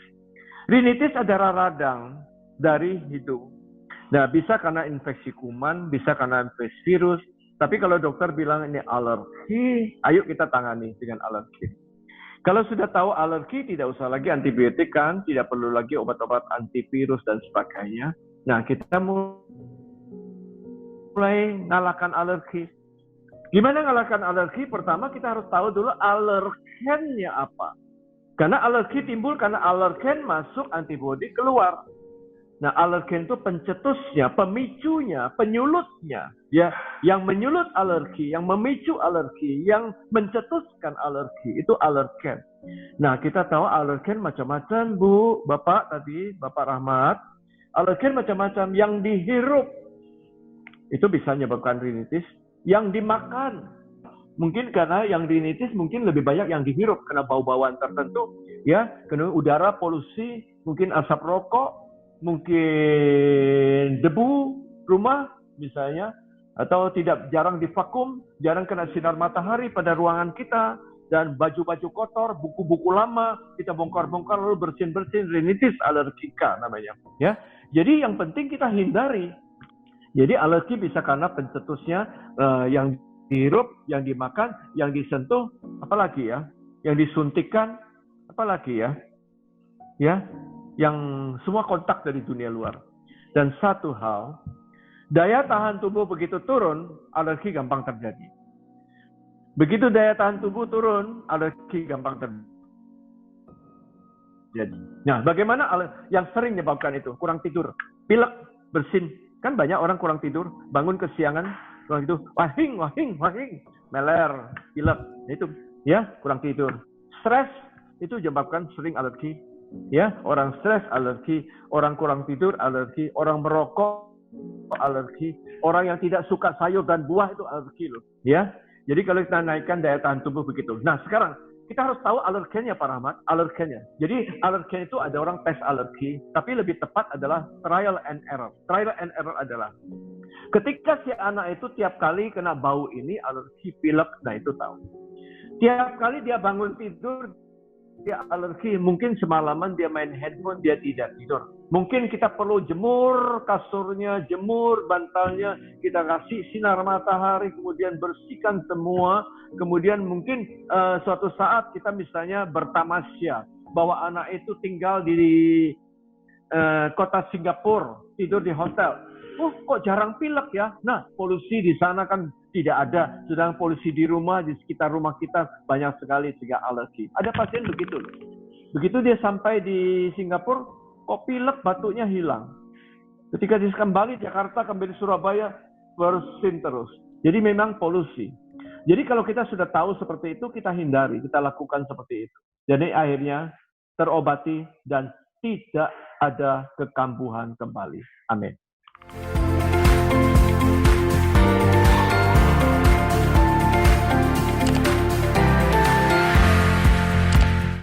Rinitis adalah radang dari hidung. Nah, bisa karena infeksi kuman, bisa karena infeksi virus. Tapi kalau dokter bilang ini alergi, ayo kita tangani dengan alergi. Kalau sudah tahu alergi, tidak usah lagi antibiotik kan, tidak perlu lagi obat-obat antivirus dan sebagainya. Nah, kita mulai ngalahkan alergi. Gimana ngalahkan alergi? Pertama kita harus tahu dulu alergennya apa. Karena alergi timbul karena alergen masuk, antibodi keluar. Nah, alergen itu pencetusnya, pemicunya, penyulutnya. Ya, yang menyulut alergi, yang memicu alergi, yang mencetuskan alergi, itu alergen. Nah, kita tahu alergen macam-macam, Bu, Bapak tadi, Bapak Rahmat. Alergen macam-macam yang dihirup. Itu bisa menyebabkan rinitis. Yang dimakan. Mungkin karena yang rinitis mungkin lebih banyak yang dihirup, karena bau-bauan tertentu. Ya, karena udara, polusi, mungkin asap rokok, mungkin debu rumah misalnya, atau tidak jarang divakum, jarang kena sinar matahari pada ruangan kita, dan baju-baju kotor, buku-buku lama kita bongkar-bongkar lalu bersihin-bersihin, rinitis alergika namanya. Ya, jadi yang penting kita hindari. Jadi alergi bisa karena pencetusnya yang dihirup, yang dimakan, yang disentuh, apalagi ya, yang disuntikkan, apalagi ya, yang semua kontak dari dunia luar. Dan satu hal, daya tahan tubuh begitu turun, alergi gampang terjadi. Begitu daya tahan tubuh turun, alergi gampang terjadi. Nah, bagaimana yang sering menyebabkan itu? Kurang tidur, pilek, bersin. Kan banyak orang kurang tidur, bangun kesiangan, kurang tidur, wahing, meler, pilek. Itu ya, kurang tidur. Stres itu menyebabkan sering alergi. Ya, orang stres alergi, orang kurang tidur alergi, orang merokok alergi, orang yang tidak suka sayur dan buah itu alergi loh. Ya. Jadi kalau kita naikkan daya tahan tubuh begitu. Nah sekarang kita harus tahu alergennya Pak Rahmat, alergennya. Jadi alergen itu ada orang tes alergi, tapi lebih tepat adalah trial and error. Trial and error adalah ketika si anak itu tiap kali kena bau ini alergi, pilek, nah itu tahu. Tiap kali dia bangun tidur dia alergi, mungkin semalaman dia main handphone, dia tidak tidur. Mungkin kita perlu jemur kasurnya, jemur bantalnya, kita kasih sinar matahari, kemudian bersihkan semua. Kemudian mungkin suatu saat kita misalnya bertamasya, bahwa anak itu tinggal di kota Singapura, tidur di hotel. Oh, kok jarang pilek ya? Nah, polusi di sana kan tidak ada. Sedang polusi di rumah, di sekitar rumah kita banyak sekali sehingga alergi. Ada pasien begitu loh. Begitu dia sampai di Singapura, kok pilek, batuknya hilang. Ketika dia kembali Jakarta, kembali Surabaya, bersin terus. Jadi memang polusi. Jadi kalau kita sudah tahu seperti itu, kita hindari, kita lakukan seperti itu. Jadi akhirnya terobati dan tidak ada kekambuhan kembali. Amin.